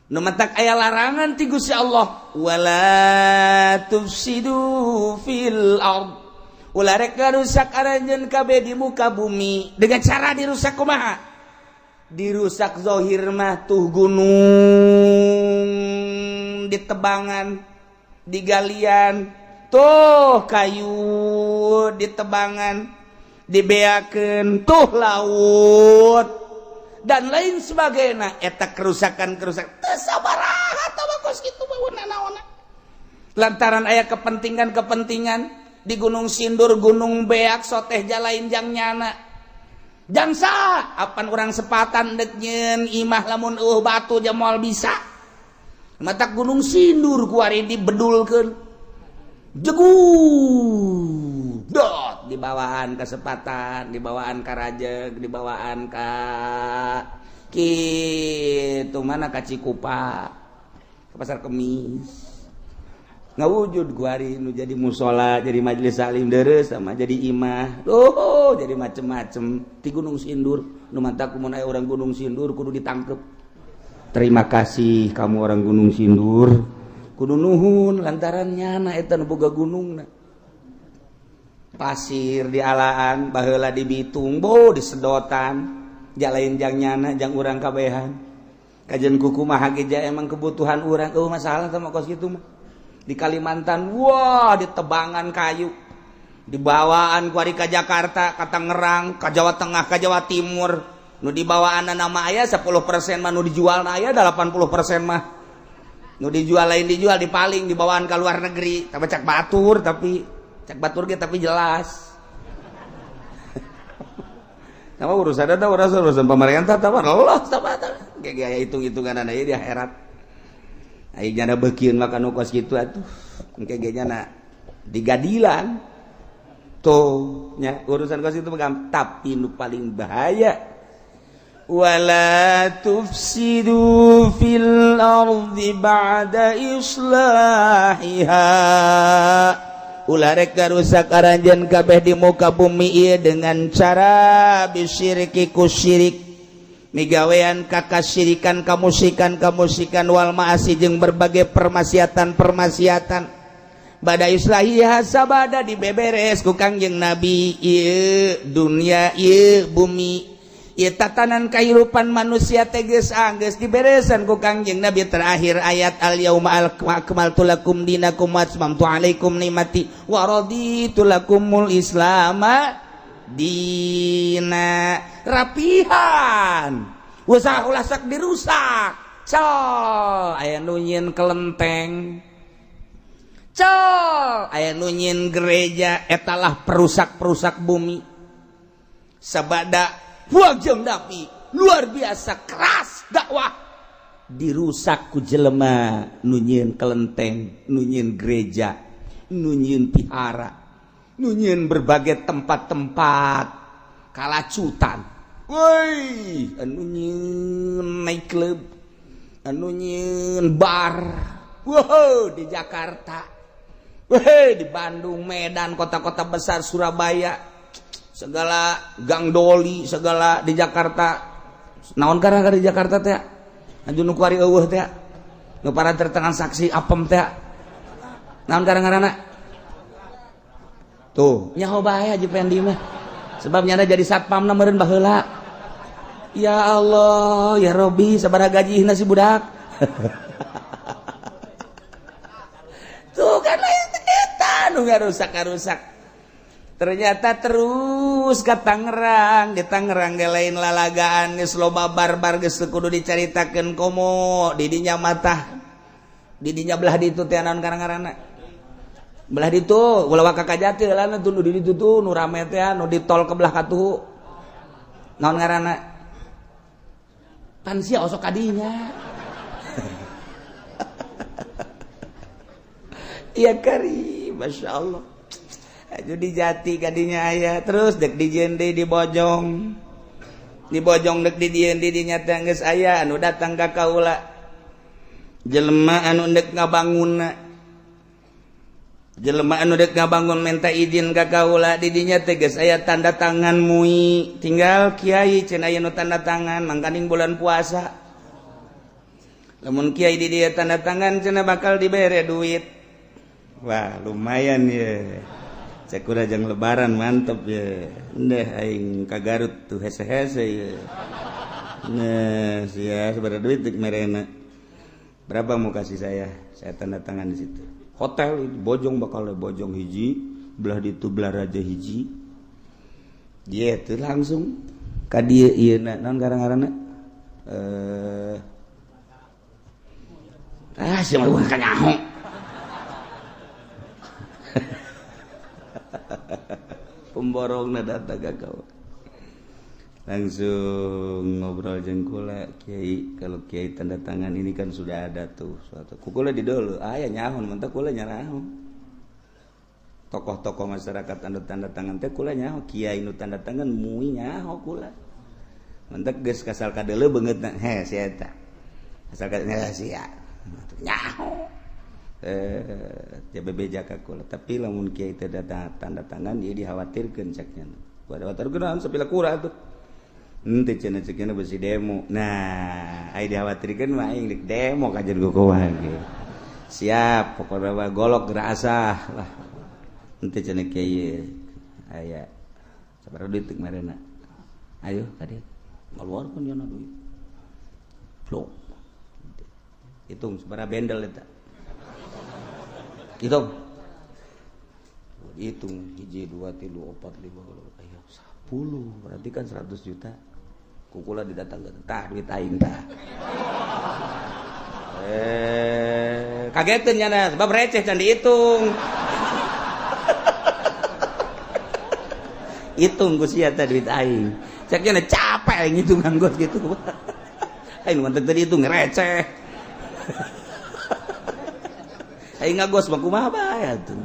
Nu matak aya larangan ti Gusti Allah wala tufsidu fil ard. Ulah rek ngarusak aranjeun kabeh di muka bumi dengan cara dirusak kumaha? Dirusak zahir mah tuh gunung ditebangan digalian tuh kayu ditebangan dibeakeun tuh laut dan lain sebagainya eta kerusakan teu sabaraha tah bagus kitu baeuna naonna lantaran aya kepentingan di Gunung Sindur, Gunung Beak, soteh jalain jang nyana. Jangsa, apan orang sepatan deknyen imah lamun batu jamal bisa. Matak Gunung Sindur kuari dibedulkeun. Jegudot dibawaan ke sepatan, dibawaan ka Rajeg, dibawaan ka kitu mana ka Cikupa, ke Pasar Kemis. Ngawujud guari nu jadi musola jadi majelis salim deres sama jadi imah jadi macem-macem di Gunung Sindur nu mantak mun aya orang Gunung Sindur kudu ditangkep. Terima kasih kamu orang Gunung Sindur kudu nuhun lantaran nyana eta nu boga gunungna pasir di alaan baheula di Bitung disedotan jalain jang nyana jang urang kabehan kajen kuku mah hageja emang kebutuhan urang masalah sama kos kitu mah. Di Kalimantan ditebangan kayu dibawaan kuari ka Jakarta ka Tangerang ka Jawa Tengah ka Jawa Timur nu dibawaan nama aya 10% mah nu dijual aya 80% mah nu dijual lain dijual dipaling dibawaan ka luar negeri tapi cak batur ge tapi jelas sama urusan ada urusan pemerintah tabar Allah tabar kayak hitung-hitungan aya di akhirat. Ai jana beukeun makan kos kitu atuh engke ge jana digadilan tuh nya urusan kos itu tapi nu paling bahaya wala tufsidu fil ardi ba'da islahiha ulah rek garusak aranjeun kabeh di muka bumi ieu dengan cara bisyirki ku syirik migawean kakasyirikan kamusikan wal ma'asi jeung berbagai permaksiatan bada islahiha sabada dibeberes ku Kangjeng Nabi ieu dunia ieu bumi ieu tatanan kahirupan manusia teges anggeus diberesan ku Kangjeng Nabi terakhir ayat al yauma akmaltu lakum dinakum wa atmamtu alaikum nikmati wa raditu lakumul islama dina rapihan usaha ulah sak dirusak col aya nu nyieun kelenteng aya nu nyieun gereja etalah perusak bumi sabada Kangjeng Nabi luar biasa keras dakwah dirusak ku jelema nu nyieun kelenteng nu nyieun gereja nu nyieun pihara nu nyieun berbagai tempat-tempat kalacutan woi anu nyieun night club anu nyieun bar wow di Jakarta di Bandung, Medan, kota-kota besar, Surabaya, segala gang doli, segala di Jakarta. Naon karena di Jakarta teh? Anu nu kuari eueuh teh. Nu para tertransaksi apem teh. Naon karena tuh, nyaho bae aja pengen di mah. Sebab nyana jadi satpamna meureun baheula. Ya Allah, ya Robbi, sabaraha gajihna si budak. Tuh kan nu ngarusak ternyata terus ke Tangerang di Tangerang ge lain lalagaan geus loba barbar geus kudu dicaritakeun komo di dinya matah di dinya belah ditu teh naon karang-karangna belah ditu ulah ka Kajati heula tuh nu di ditu tuh nu rame teh nu di tol ke belah katuhu naon ngaranna pan sia osok kadinya iya kari Masya Allah aja di Jati kadinya ayah terus dek di Jende di Bojong dek di Jende di nyata geus aya anu datang ka kaula jelema anu dek ngabangun minta izin ka kaula di dinya teh geus aya tanda tangan MUI tinggal kiai cenah aya nu tanda tangan mangkaning bulan puasa lamun kiai di dia tanda tangan cenah bakal dibere duit. Wah lumayan ya cek urang lebaran mantep ya ndeh aing ka Garut tuh hese-hese ya nah sia sabaraha duit dik merena berapa mau kasih saya tanda tangan di situ hotel Bojong bakal Bojong hiji belah ditu belah Raja hiji dia tuh langsung ka dieu ieu naon garang-garangna sia mah ka nyaho pemborongna datang ka kau langsung ngobrol jeung kula kiai kalau kiai tanda tangan ini kan sudah ada tuh suatu kukula di dulu aya nyaho mantap kula nyaraho tokoh-tokoh masyarakat anu tanda tangan teh kula nyaho kiai nu tanda tangan MUI nyaho kula mantap geus kasal kadeuleu beungeutna he sia eta kasal kadeuleu sia nyaho bebeja ka kula tapi lamun kiai teh tanda tangan ieu dikhawatirkeun ceknya khawatirkeun sapila kura tuh henteu cenah cekna besi demo nah ai dikhawatirkeun mah aing dik demo ka jeung kumaha ge siap pokona mah golok gerasah lah henteu cenah kiai aya sabaraha duit marena ayo ka dieu ngaluarkeun yana duit flow hitung sabaraha bendel eta hitung hiji 2 3 4 5 10 berarti kan 100 juta kukula didatangkeun tah duit aing tah kageteun nya sebab receh can dihitung hitung ku sia teh duit aing cek nya capek aing hitung anggot gitu aing mantep tadi hitung receh aing ngagos mah kumaha bae atuh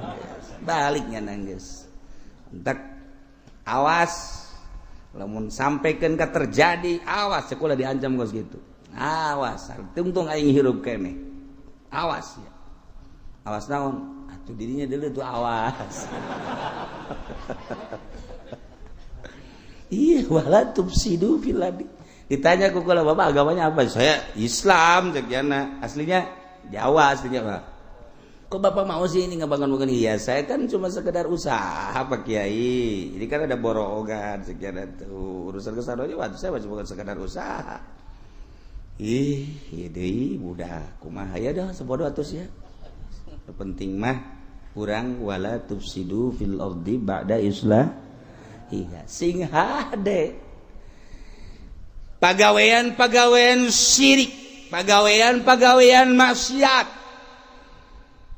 baliknya nanggeus entek awas lamun sampaikan ka terjadi awas sekolah diancam geus gitu awas tungtung aing hirup keneh awas ya awas naon atuh dirinya dulu tuh awas iya wala tufsidu fil ardi ditanya ku kula bapak agamanya apa saya Islam cekiana aslinya Jawa aslinya Pak kok bapak mau sih ini ngebangun iya saya kan cuma sekedar usaha Pak Kiai ini kan ada borogan sekian tuh urusan kesana aja waktu saya cuma sekedar usaha iya deh budak kumaha ya dah sebodoh atus ya penting mah kurang wala tufsidu fil ardi ba'da islah iya sing hade pagawean syirik pagawean maksiat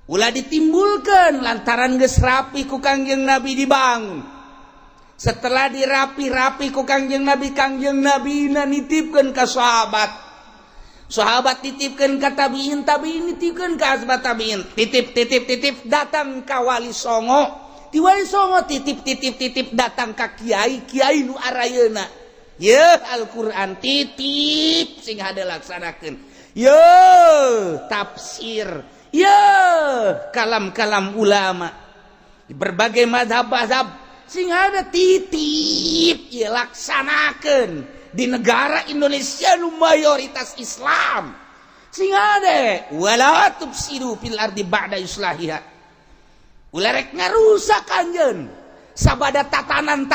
ulah ditimbulkan lantaran geus rapi ku Kangjeng Nabi dibangun setelah dirapi ku Kangjeng Nabi nitipkeun ka sahabat titipkeun ka tabiin nitipkeun ka asbat tabiin titip datang ka wali songo di wali songo titip datang ka kiai nu arayeuna ya Al-Quran titip sing hade laksanakeun ya tafsir ya kalam-kalam ulama di berbagai mazhab sing ada titip ya laksanakeun di negara Indonesia nu mayoritas Islam sing ada wala tufsidu fil ardi ba'da islahiha ulah rek ngarusak anjeun sabada tatanan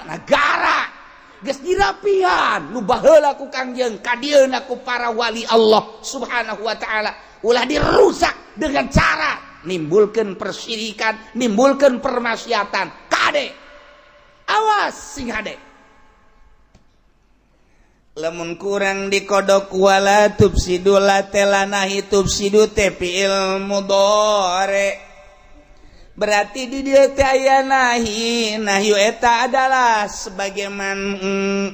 negara geus dirapihan nu baheula ku Kangjeng kadieuna ku para wali Allah Subhanahu wa taala ulah dirusak dengan cara nimbulkeun persyirikan nimbulkeun permaksiatan kade awas sing hade lamun kurang dikodok wala tufsidu latelanahi tufsidu te fi'il mudhari berarti di dieu teh aya nahyu eta adalah sebagaimana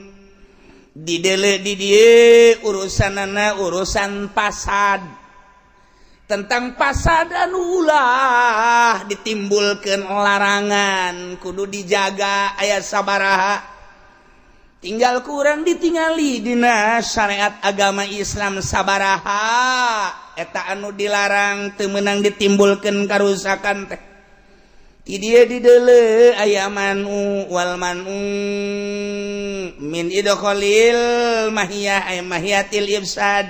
di dieu urusanana urusan pasad tentang pasadan ulah ditimbulkeun larangan kudu dijaga aya sabaraha tinggal kurang ditingali dina syariat agama Islam sabaraha eta anu dilarang teu meunang ditimbulkeun karusakan teh ti dieu di deuleu aya manu wal manu min idkhalil mahiyah ay mahiyatil ifsad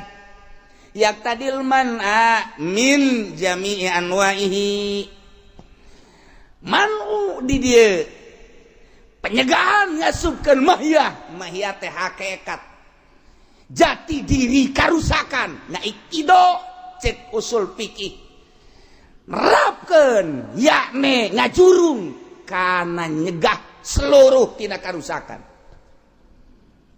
yaqtadil man'a min jami'i anwa'ihi manu di dieu penyegahan ngasupkeun mahiyah teh hakikat jati diri karusakan na ikido cek usul fikih nerapkeun yakni ngajurung kana nyegah seluruh tina karusakan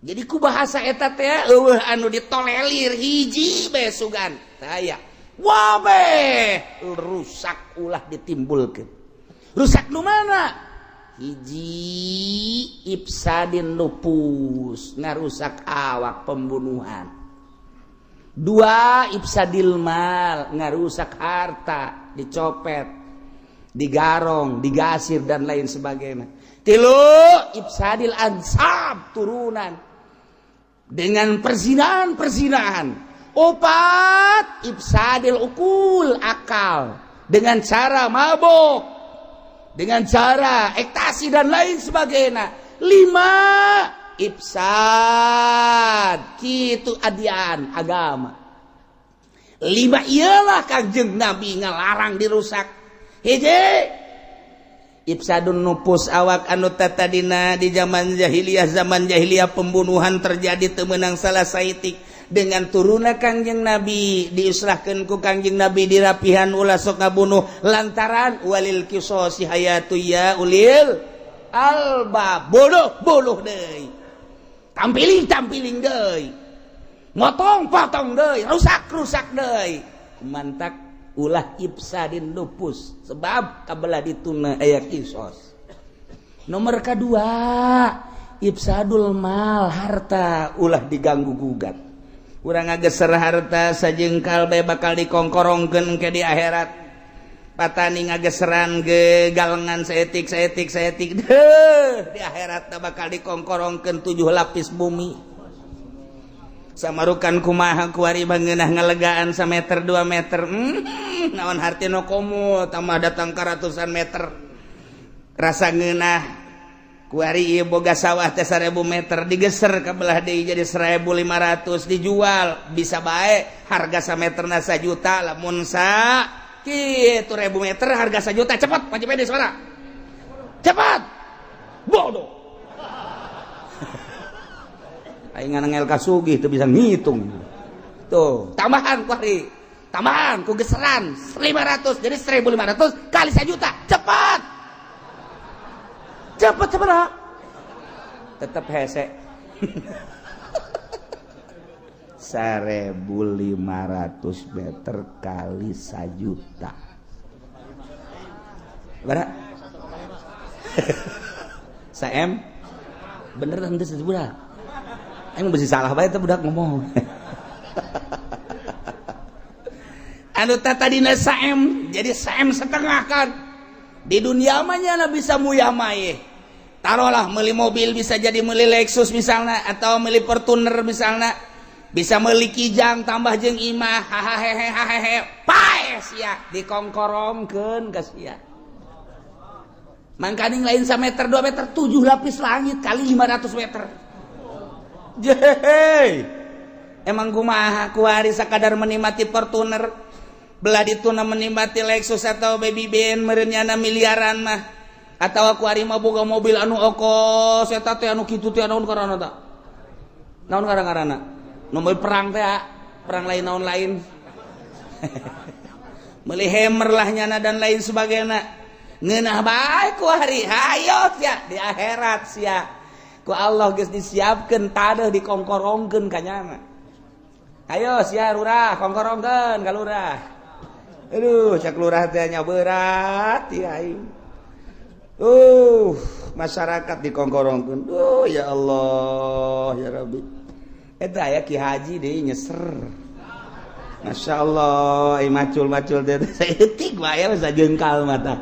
jadi ku bahasa eta teh eueuh anu ditolelir hiji bae sugan taya wabe rusak ulah ditimbulkeun rusak nu mana hiji ifsadin nufus ngarusak awak pembunuhan dua ifsadil mal ngarusak harta dicopet digarong digasir dan lain sebagainya tilu ifsadil ansab turunan dengan perzinahan opat ifsadil ukul akal dengan cara mabuk dengan cara ekstasi dan lain sebagainya lima ifsad kitu adian agama lima ialah Kangjeng Nabi ngalarang dirusak hiji ifsadun nufus awak anu tatadina di zaman jahiliyah pembunuhan terjadi teu meunang salah saitik dengan turuna Kangjeng Nabi diislahkeun ku Kangjeng Nabi dirapihan ulah sok ngabunuh lantaran walil qisasi hayatu ya ulil alba bodoh deui tampiling deui potong deui rusak deui mantak ulah ifsadin nufus sebab kabelah dituna aya qisas nomor kedua ifsadul mal harta ulah diganggu gugat urang ngageser harta sajengkal bae bakal dikongkorongkeun ke di akhirat patani ngageseran ge galengan saetik deuh di akhirat bakal dikongkorongkeun 7 lapis bumi samarukan kumaha kuari bangeunah ngalegaan sameter 2 meter naon hartina komo tambah datang ka ratusan meter rasa ngeunah kuari ieu boga sawah teh 1000 meter digeser ka belah deui jadi 1500 dijual bisa bae harga sameterna 1 juta lamun kitu 1000 meter harga 1 juta cepat Pak Pede suara cepat bodoh aing ngangel ka sugih teu bisa ngitung tuh tambahan kuari tambahan ku geseran 500 jadi 1500 kali 1 juta cepat tetap hese 1500 meter kali 1 juta berapa? Saem bener kan itu budak emang besi salah bae teh budak ngomong anu tadina saem jadi saem setengah kan di dunia mah nya bisa muyamae taruhlah meuli mobil bisa jadi meuli Lexus misalnya atau meuli Fortuner misalnya bisa meuli Kijang tambah jeung imah hahaha pae sia dikongkorongkeun ka sia mangkaning lain 1 meter 2 meter 7 lapis langit kali 500 meter jehey emang kumaha kuari sakadar menikmati Fortuner belah dituna menikmati Lexus atau baby Ben meureunnyana miliaran mah atau aku ari mah boga mobil anu okos eta teh anu kitu teh naon ngaranna tah naon ngaranna nu mobil perang teh perang lain naon lain meuli Hammer lah nyana dan lain sebagainya ngeunah bae ku hari hayo sia di akhirat sia ku Allah geus disiapkeun tadeuh dikongkorongkeun ka nyana ayo sia lurah kongkorongkeun ka lurah aduh cak lurah teh nya berat ya aing masyarakat dikongkorongkeun ya Allah ya Rabbi eta aya Ki Haji deui nyeser masyaallah macul-macul teh saeutik wae sajengkal mata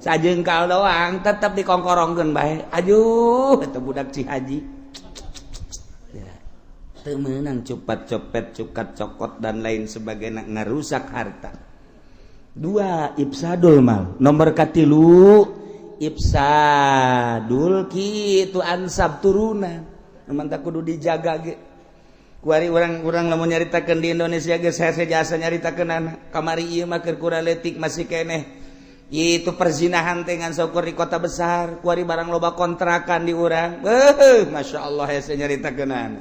sajengkal doang tetep dikongkorongkeun bae aduh eta budak Ci Haji ya teu meunang cupat-copet cukat cokot dan lain sebagainya ngarusak harta 2 ifsadul mal nomor katilu ifsadul kitu ansab turunan mantap kudu dijaga ge kuari urang lamun nyaritakeun di Indonesia ge hese jasa nyaritakeunana kamari ieu mah keur kuraletik masih keneh itu perzinahan teh ngan syukur di kota besar kuari barang loba kontrakan di urang masyaallah hese nyaritakeunana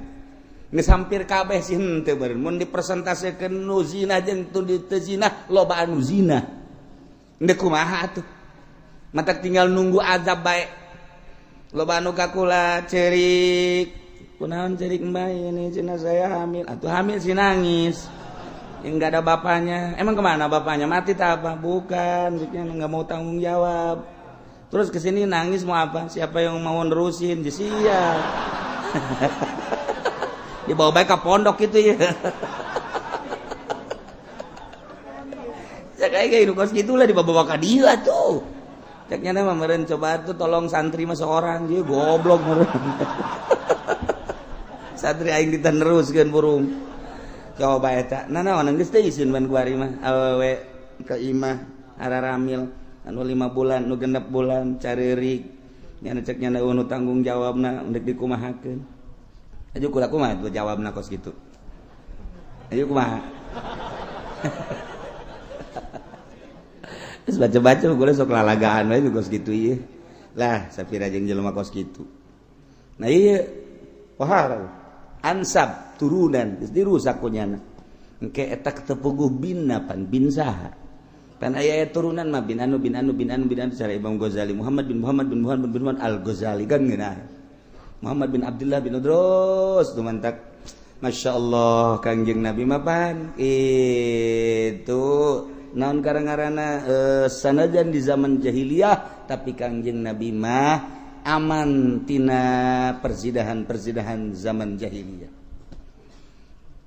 geus hampir kabeh sih henteu beureun mun dipresentasekeun nu zina jeung teu zina loba anu zina endeu kumaha atuh matak tinggal nunggu azab baik loba anu kakula cerik kunaon cerik mbah ini cina saya hamil atuh hamil si nangis yang enggak ada bapaknya emang kemana bapaknya mati tak apa bukan dia enggak mau tanggung jawab terus kesini nangis mau apa siapa yang mau nerusin siap dibawa baik ke pondok gitu ya kayak hidup kos gitulah dibawa ke dia tuh ceknya mah meureun coba tuh tolong santri mah seorang dia goblok meureun. Santri aing ditaneruskeun burung. Coba eta. Nanaon geus teh izin ban kuari mah awewe ka imah araramil anu 5 bulan nu 6 bulan careurik. Nya ceknya nu tanggung jawabna endek dikumahakeun. Aju kula kumaha tuh jawabna kos kitu. Aju kumaha? Terus baca-baca gue sok lalagaan aja kos gitu iya lah sapira jeung jelema kos gitu nah iya wahar ansab turunan geus dirusak kunyana engke eta ketepuguh binna pan bin saha pan aya turunan mah bin anu cara Imam Ghazali Muhammad bin Al-Ghazali kan geunah Muhammad bin Abdullah bin Idrus tuh mantak masyaallah Kangjeng Nabi mah pan itu naon karangarana sanajan di zaman jahiliyah tapi Kangjeng Nabi mah aman tina persidahan zaman jahiliyah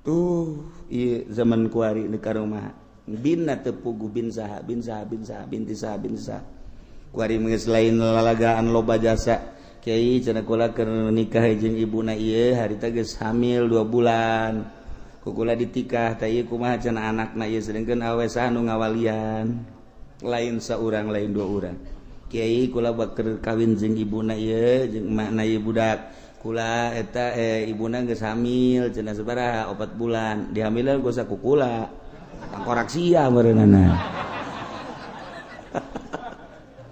tuh ieu zaman kuari di karumaha bin tepugu bin saha bin saha bin saha binti saha bin saha kuari geus lain lalagaan loba jasa kiai cenah kula keur nikah jeung ibuna ieu harita geus hamil 2 bulan kukula ditikah tah ieu kumaha cenah anakna ieu sedengkeun awe saha nu ngawalian lain saurang lain 2 urang kiai kula bakeur kawin jeung ibuna ieu jeung emakna ieu budak kula eta ibuna geus hamil cenah sabaraha 4 bulan dihamilan gosa ku kula tangkorak sia meureunana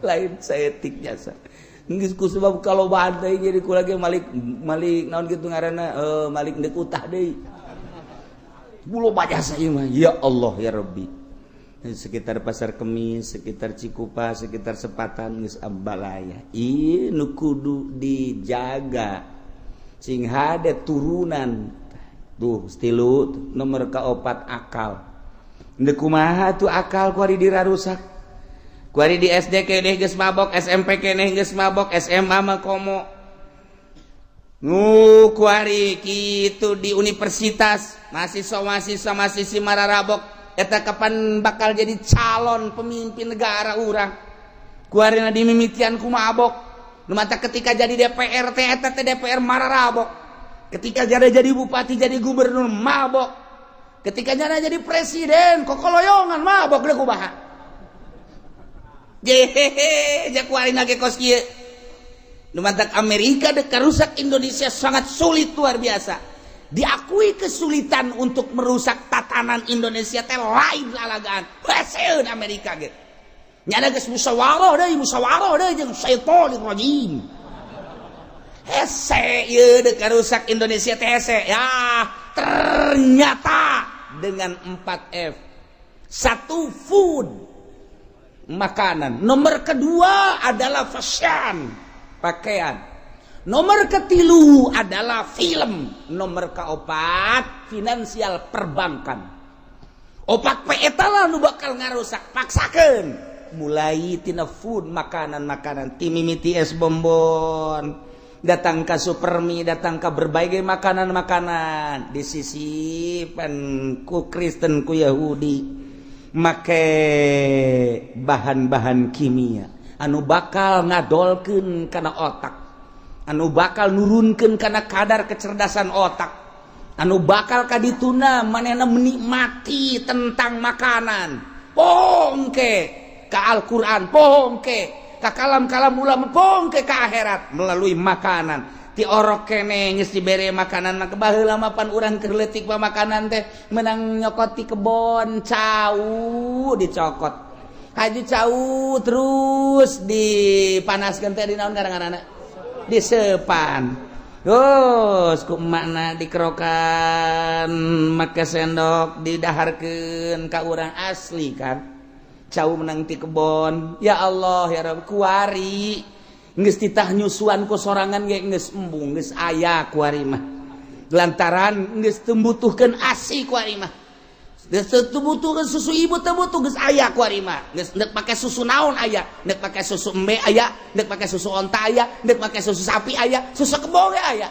lain saeutik jasa geus ku sebab kalobaan deui jadi kula ge malik naon kitu ngaranna malik deuk utah deui bulo jasa ieu mah ya Allah ya Rabbi sekitar Pasar Kemis sekitar Cikupa sekitar Sepatan geus ambalaya ieu nu kudu dijaga sing hade turunan tuh stilu nomor kaopat akal ndeu kumaha tuh akal kuari dirarusak kuari di SD keneh geus mabok SMP keneh geus mabok SMA mah komo kuari kitu di universitas mahasiswa mararabok eta kapan bakal jadi calon pemimpin negara urang kuarina dimimitian ku mabok mata ketika jadi DPR teh eta teh DPR mararabok ketika jadi bupati jadi gubernur mabok ketika jadi presiden kokoloyongan mabok deuk kumaha jehehe jak kuarina ge kos kieu nu mata Amerika deuk karusak Indonesia sangat sulit luar biasa diakui kesulitan untuk merusak tatanan Indonesia teh lain lalagaan hasil Amerika ge nyada geus musyawarah deui jeung syaitonir rajim hese ieu deuk karusak Indonesia teh hese ya ternyata dengan 4F 1 food makanan nomor kedua adalah fashion pakaian nomor ketilu adalah film nomor kaopat finansial perbankan opat pe eta lah nu bakal ngarusak paksakeun mulai tina food makanan-makanan timimiti es bonbon datang ke Supermi datang ke berbagai makanan-makanan disisipan ku Kristen ku Yahudi make bahan-bahan kimia anu bakal ngadolkeun kana otak anu bakal nurunkeun kana kadar kecerdasan otak anu bakal kadituna manehna menikmati tentang makanan pongke ka Al-Quran pongke ka kalam-kalam ulama pongke ka akhirat melalui makanan ti orok kene geus dibere makanan mah baheula mah pan urang keur leutik mah makanan teh menang nyokot ti kebon cau dicokot haji cau terus dipanaskeun teh di naon ngaranna disepan terus ku emakna dikerokan make sendok didaharkeun ka urang asli kan cau menang ti kebon ya Allah ya Rabb kuari geus titah nyusuan ku sorangan ge geus embung geus aya kuari mah lantaran geus teu butuhkeun ASI kuari mah geus teu butuhkeun susu ibu teu butuh geus aya kuari mah geus neuk make susu naon aya neuk make susu embe aya neuk make susu onta aya neuk make susu sapi aya susu kebo ge aya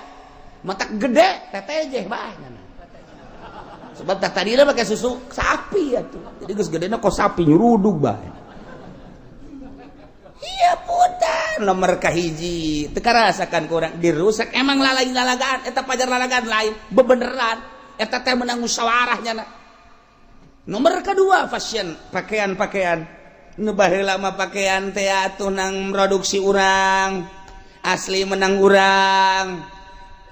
matak gede tetejeh bae sebab tak tadi pakai susu sapi ya tuh jadi geus gedena kok sapi nyurudug bae iya putar nomor kahiji teu karasakan ku urang dirusak emang lalain lalagaan eta pajar lalagaan lain bebeneran eta teh menang musyawarahnya nomor kedua fashion pakaian nu baheula mah pakaian teh atuh nang produksi urang asli menang urang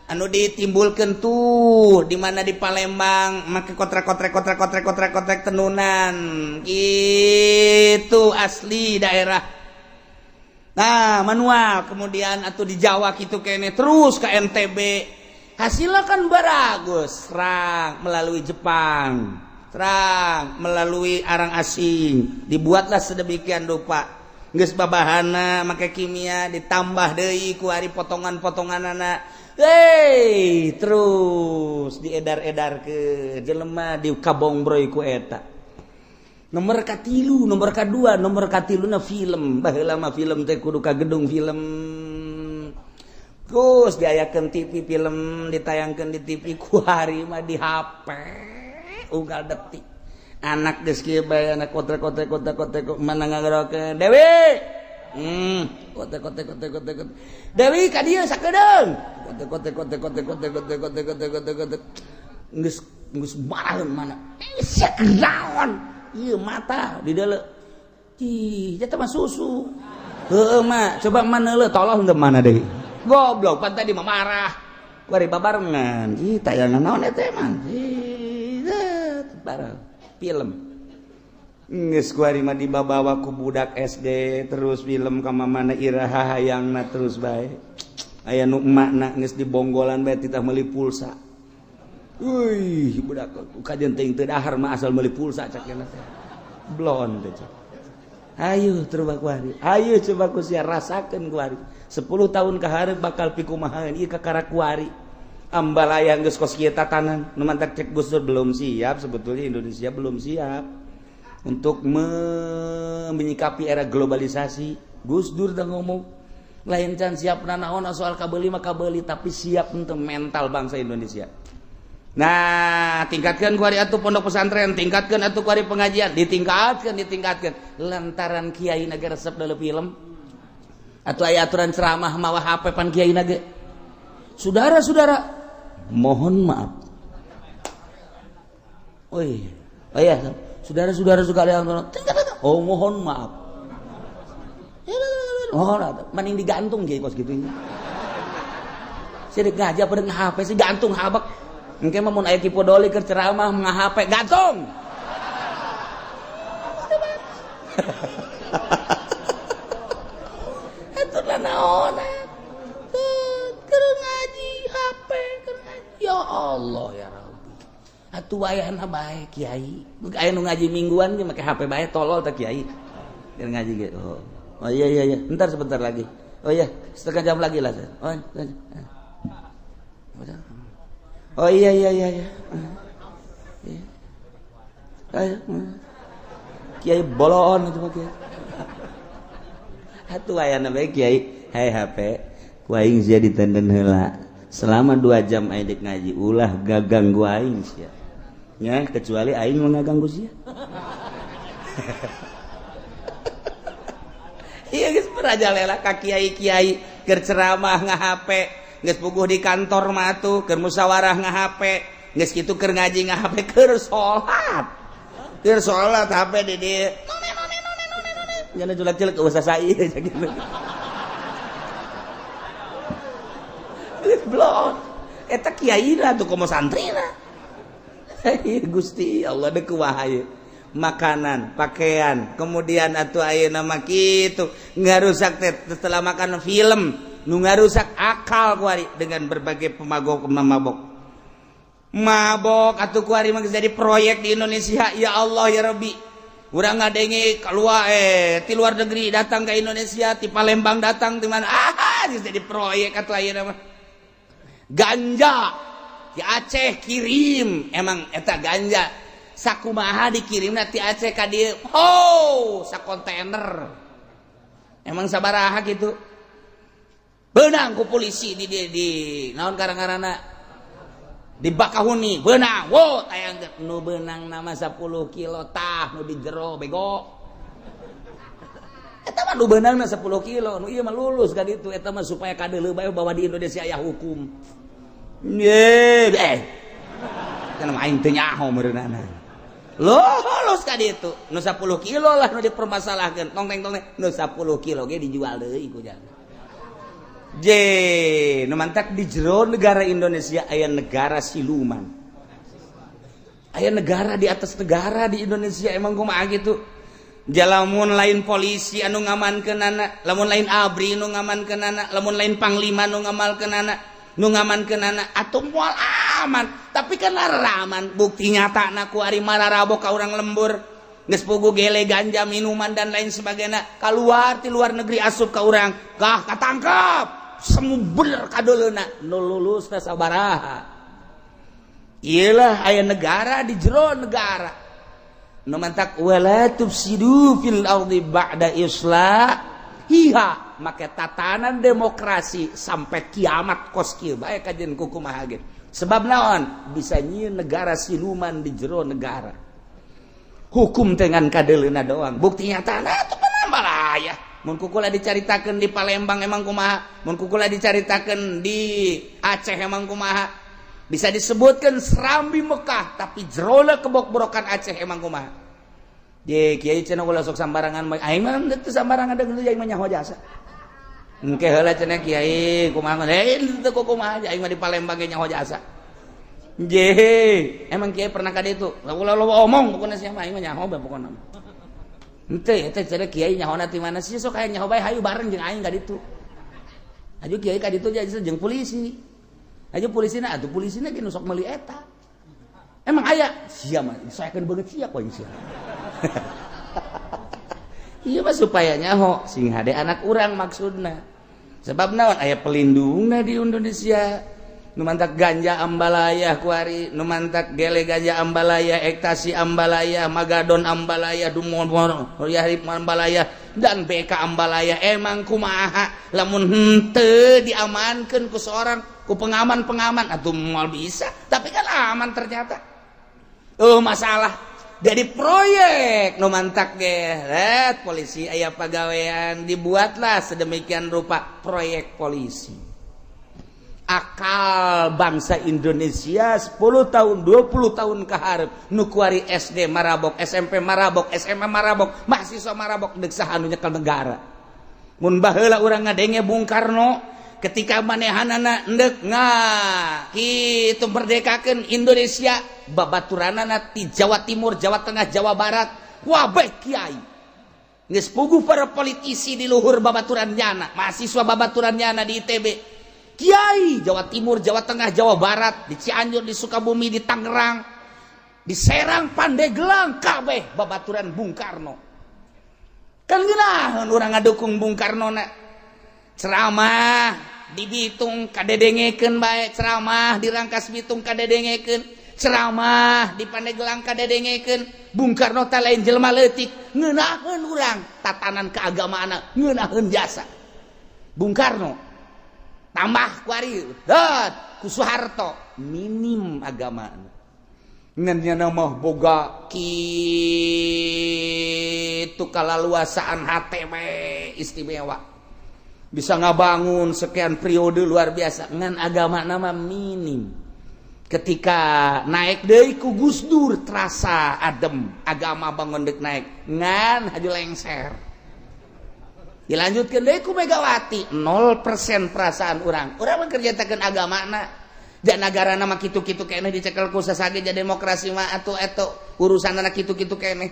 anu ditimbulkeun tuh di mana di Palembang make kotrek tenunan gitu asli daerah nah manual kemudian atuh di Jawa gitu kene terus ke NTB hasilnya kan bagus serang melalui Jepang serang melalui arang asing dibuatlah sedemikian rupa geus babahana make kimia ditambah deui ku ari potongan-potonganana terus diedar-edar ke jelema di kabongbroy ku eta nomor katilu nomor kedua nomor katiluna film baheula mah film teh kudu ka gedung film terus diayakeun TV film ditayangkeun di TV ku hari mah di HP unggal detik anak geus kieu bae anak kote mana ngagerokeun Dewi kote Dewi ka dieu sakedeung kote geus baraheun mana sia kenaon ieu mata di deuleu ih eta mah susu heueuh mah coba mana le tolong teu mana deui goblok pan tadi mah marah kuari babarengan ih tayangan naon eta mah bareng film geus kuari mah dibawa ku budak SD terus film ka mamana iraha hayangna terus bae aya nu emakna geus dibonggolan bae titah meuli pulsa euy budak kajen teuing teu dahar mah asal meuli pulsa cak cenah teh blon teh cak ayo coba kuari ayo coba ku sia rasakeun kuari 10 tahun ka hareup bakal pikumahaeun ieu kakara kuari ambal aya geus kos kieu tatanan nu mantak cek Gus Dur belum siap sebetulnya Indonesia belum siap untuk menyikapi era globalisasi. Gus Dur dah ngomong lain can siap naon soal kabeuli mah kabeuli tapi siap untuk mental bangsa Indonesia. Nah, tingkatkan kuari atuh pondok pesantren, tingkatkan atuh kuari pengajian, ditingkatkan. Lantaran kiai na resep dalam film. Atuh aya aturan ceramah mawa HP pan kiai na ge. Saudara-saudara, mohon maaf. Oi, aya saudara-saudara sekalian. Oh, mohon maaf. Oh, mending digantung kiai kos gitu. Saya ngajak pada HP sih gantung habak. Engke mah mun aya kipo doli keur ceramah ngahape gantung. Atuh naon? Keur ngaji HP, keur ngaji. Ya Allah ya Rabbi. Atuh wayahna bae kiai. Aya nu ngaji mingguan ge make HP bae tolol teh kiai. Keur ngaji ge. Oh iya. Entar sebentar lagi. Oh iya, setengah jam lagi lah. Oh iya. Ayo. Kiai bolon itu kiai. Atuh ayana bae kiai, hai HP, ku aing sia ditenden heula. Selama 2 jam aing dek ngaji, ulah gagang ku aing sia. Ya, kecuali aing mau ngaganggu sia. Iya geus merajalela ka kiai-kiai keur ceramah ngaHP. Geus puguh di kantor mah atuh keur musyawarah ngaHP, geus kitu keur ngaji ngaHP keur salat. Keur salat HP di dieu. Nya julak-julak usah sai gitu. Blon. Eta kiaina tuh komo santrina. Gusti Allah deuk wahaya. Makanan, pakaian, kemudian atuh ayeuna mah kitu ngarusak teh setelah makan film. Nu ngarusak akal kuari dengan berbagai pemabok. Mabok atuh kuari mah jadi proyek di Indonesia. Ya Allah ya Rabbi. Urang ngadenge keluar ti luar negeri datang ke Indonesia, ti Palembang datang di mana? Jadi proyek atuh ayeuna mah. Ganja di Aceh kirim, emang eta ganja sakumaha dikirimna ti Aceh ka dieu. Sakontainer. Emang sabaraha gitu. Benang ku polisi di naon karang-karana di Bakahuni benang tayang nu benang nama 10 kilo tah nu di jero bego eta mah nu benangna 10 kilo nu ieu mah lulus ka ditu eta mah supaya kadeuleu bae bahwa di Indonesia aya hukum kana mah aing teu nyaho meureunana lulus ka ditu nu 10 kilo lah nu dipermasalahkeun tong nu 10 kilo ge dijual deui ku jangan nu mantak di jero negara Indonesia aya negara siluman. Aya negara di atas negara di Indonesia emang kumaha gitu. Jalamun lain polisi anu ngamankeunana, lamun lain abri nu ngamankeunana, lamun lain panglima nu ngamankeunana, atuh moal aman. Tapi kan laraman bukti nyatana ku ari mararabok ka urang lembur. Geus puguh gele ganja minuman dan lain sebagainya kaluar ti luar negeri asup ka urang, kah katangkep. Semu bener kadoleuna nu lulus teh sabaraha. Iyalah aya negara di jero negara. Nu mantak wala tufsidu fil ardi ba'da islahiha, make tatanan demokrasi sampai kiamat kos kieu bae kajen kukumaha ge. Sebab naon? Bisa nyieun negara siluman di jero negara. hukum dengan kadeleuna doang bukti nyata itu Ambalaya mun kukula dicaritakeun di Palembang emang kumaha mun kukula dicaritakeun di Aceh emang kumaha bisa disebutkan Serambi Mekah tapi jerona kebok-borokan Aceh emang kumaha je kiai cenah ulah sok sambarangan aing mah teu sambarangan deung aing mah nyaho jasa engke heula cenah kiai kumaha teu kumaha aing mah di Palembang ge nyaho jasa je emang kiai pernah ka ditu ulah omong pokona sia mah aing mah nyaho bae pokona henteu eta cenah kiai nyahona ti mana sih sok aya nyaho bae hayu bareng jeung aing ka ditu aju kiai ka ditu jeung polisi aju polisina atuh polisina ge nu sok meuli eta emang aya sia mah sayakeun beungeut sia poin sia iya mah supaya nyaho sing hade anak urang maksudna sebab naon aya pelindungna di Indonesia nu mantak ganja Ambalaya kuari nu mantak gele ganja Ambalaya ekstasi Ambalaya magadon Ambalaya dumon yarip Ambalaya dan BK Ambalaya emang kumaha lamun henteu diamankeun ku seorang ku pengaman atuh moal bisa tapi kan aman ternyata masalah jadi proyek nu mantak ge polisi aya pagawean dibuatlah sedemikian rupa proyek polisi akal bangsa Indonesia 10 tahun 20 tahun ke hareup nu kuari SD marabok SMP marabok SMA marabok mahasiswa marabok deuk saha nu nyekel negara mun baheula urang ngadenge Bung Karno ketika manehanana endek kitu merdekakeun Indonesia babaturanana ti Jawa Timur Jawa Tengah Jawa Barat wabeh kiai geus puguh para politisi di luhur babaturannyana mahasiswa babaturannyana di ITB kiai Jawa Timur, Jawa Tengah, Jawa Barat, di Cianjur, di Sukabumi, di Tangerang, di Serang, Pandeglang, kabeh babaturan Bung Karno. Kan geunaheun urang ngadukung Bung Karno na. Ceramah di Bitung kadedengekeun bae, ceramah di Rangkas Bitung kadedengekeun, ceramah di Pandeglang kadedengekeun. Bung Karno teh lain jelema leutik, ngeunaheun urang tatanan keagamaanna, ngeunaheun jasa. Bung Karno tambah kuari ku Soeharto minim agama ngan nama boga kitu kalaluasaan hate istimewa bisa ngabangun sekian periode luar biasa ngan agama nama minim ketika naik deui ku Gus Dur terasa adem agama bangun deuk naik ngan haju lengser dilanjutkan deui ku Megawati 0% perasaan urang mah kerjatakeun agamana dan nagarana mah kitu-kitu keneh dicekel ku sasageja demokrasi mah atuh urusanna kitu-kitu keneh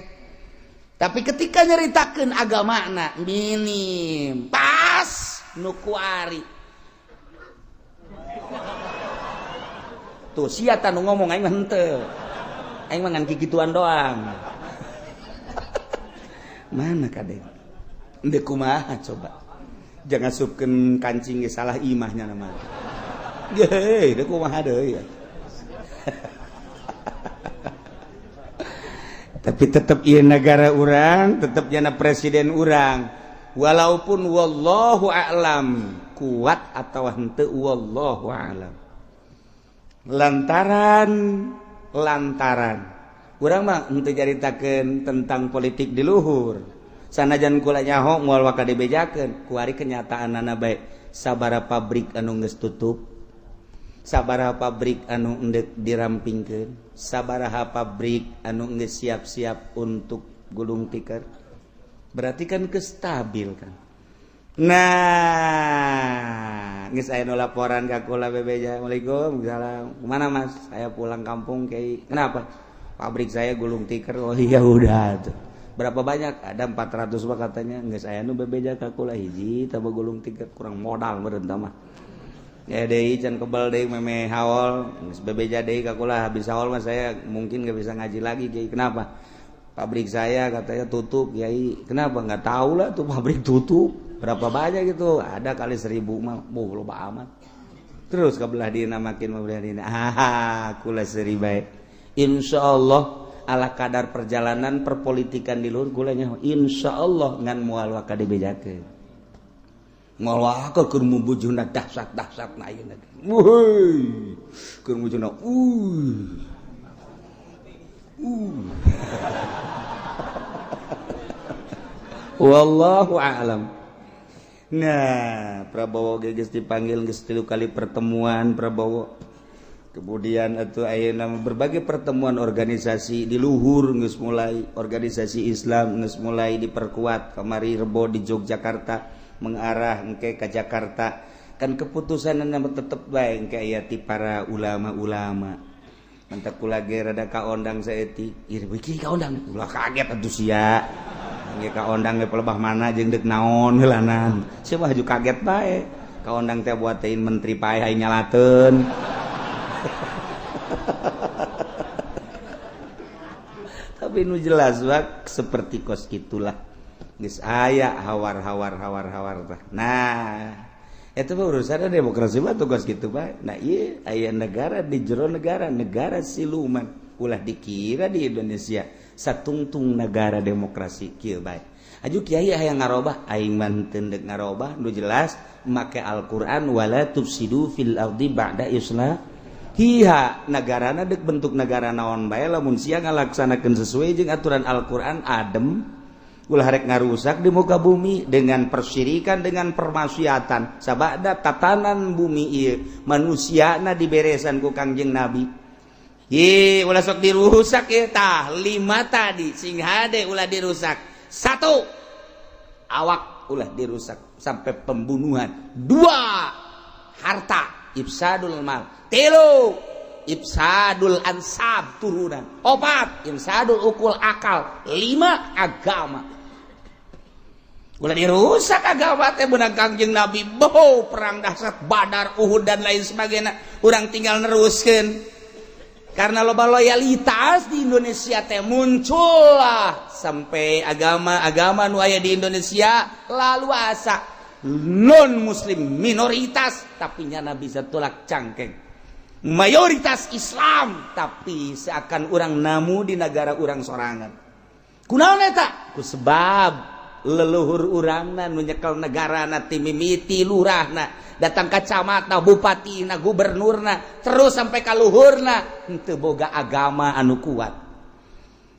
tapi ketika nyaritakeun agamana minim pas nu kuari tuh sia tanu ngomong aing mah henteu aing mah ngan kikituan doang mana kadek ndek kumaha coba jangan supkeun kancing ge salah imahnya nama ge ndek kumaha deui ya tapi tetep ieu negara urang tetep jana presiden urang walaupun wallahu a'lam kuat atau henteu wallahu a'lam lantaran urang mah henteu jaritakeun tentang politik di luhur sanajan kula nyaho moal waka dibejakeun kuari kenyataanna bae sabaraha pabrik anu geus tutup sabaraha pabrik anu endek dirampingkeun sabaraha pabrik anu geus siap-siap untuk gulung tikar berarti kan geus stabil kan nah geus aya nu laporan ka kula bebeja Waalaikumsalam mana mas saya pulang kampung kiai kenapa pabrik saya gulung tikar oh iya udah tuh berapa banyak ada 400 mah katanya geus aya nu bebeja ka kula hiji taba gulung tiket kurang modal meureun tah mah ya deui can kebal deui meme haol geus bebeja deui ka kula habis haol mah saya mungkin enggak bisa ngaji lagi Kiai kenapa pabrik saya katanya tutup Kiai kenapa enggak tahu lah tuh pabrik tutup berapa banyak gitu ada kali 1000 mah loba amat terus kabelah dina makin belah dina kula seuri bae insyaallah ala kadar perjalanan perpolitikan di luhur kula nyaho insyaallah ngan moal waka dibejakeun moal waka keur mubujuna dahsyat-dahsyatna ayeuna woi keur mubujuna wallahu a'lam. Nah, Prabowo geus dipanggil geus 3 kali pertemuan Prabowo. Kemudian atuh ayeuna berbagai pertemuan organisasi di luhur geus mulai, organisasi Islam geus mulai diperkuat. Kamari Rebo di Yogyakarta mengarah engke ka Jakarta. Kan keputusanna tetep bae engke aya ti para ulama-ulama. Mantak kula ge rada kaondang saeuti. Ieu beuki kaondang. Ulah kaget atuh sia. Ge kaondang ge pelebah mana jeung deuk naon heulanan. Sia mah haju kaget bae. Kaondang teh buat teuing menteri paeh aya nyalateun. Tapi nu jelas wak seperti kos gitulah geus aya hawar tah. Nah eta mah urusan demokrasi mah tugas kitu bae. Nah ieu aya negara di jero negara siluman ulah dikira di Indonesia satungtung negara demokrasi kieu bae. Aju kiai hayang ngarobah aing mah teu deuk ngarobah nu jelas make Al-Qur'an wala tufsidu fil ardi ba'da hiha negarana dek bentuk negara naon bae lamun sia ngalaksanakeun sesuai jeung aturan Al-Qur'an adem ulah rek ngarusak di muka bumi dengan persyirikan dengan permaksiatan sabada tatanan bumi ieu manusiana diberesan ku Kangjeng Nabi ye ulah sok dirusak ye tah 5 tadi sing hade ulah dirusak 1 awak ulah dirusak sampai pembunuhan 2 harta ifsadul mal 3 ifsadul ansab turunan 4 ifsadul ukul akal 5 agama ulah dirusak agama teh beunang Kangjeng Nabi boh perang dahsyat Badar Uhud dan lain sebagainya urang tinggal neruskeun karena loba loyalitas di Indonesia teh muncul lah sampai agama nu aya di Indonesia lalu asa non muslim minoritas tapi nyana bisa tulak cangkeng mayoritas Islam tapi seakan orang namu di negara orang sorangan kunaon eta ku sebab leluhur urangna nu nyekel negarana ti mimiti lurahna datang ka camatna bupatina gubernurna terus sampai ka luhurna henteu boga agama anu kuat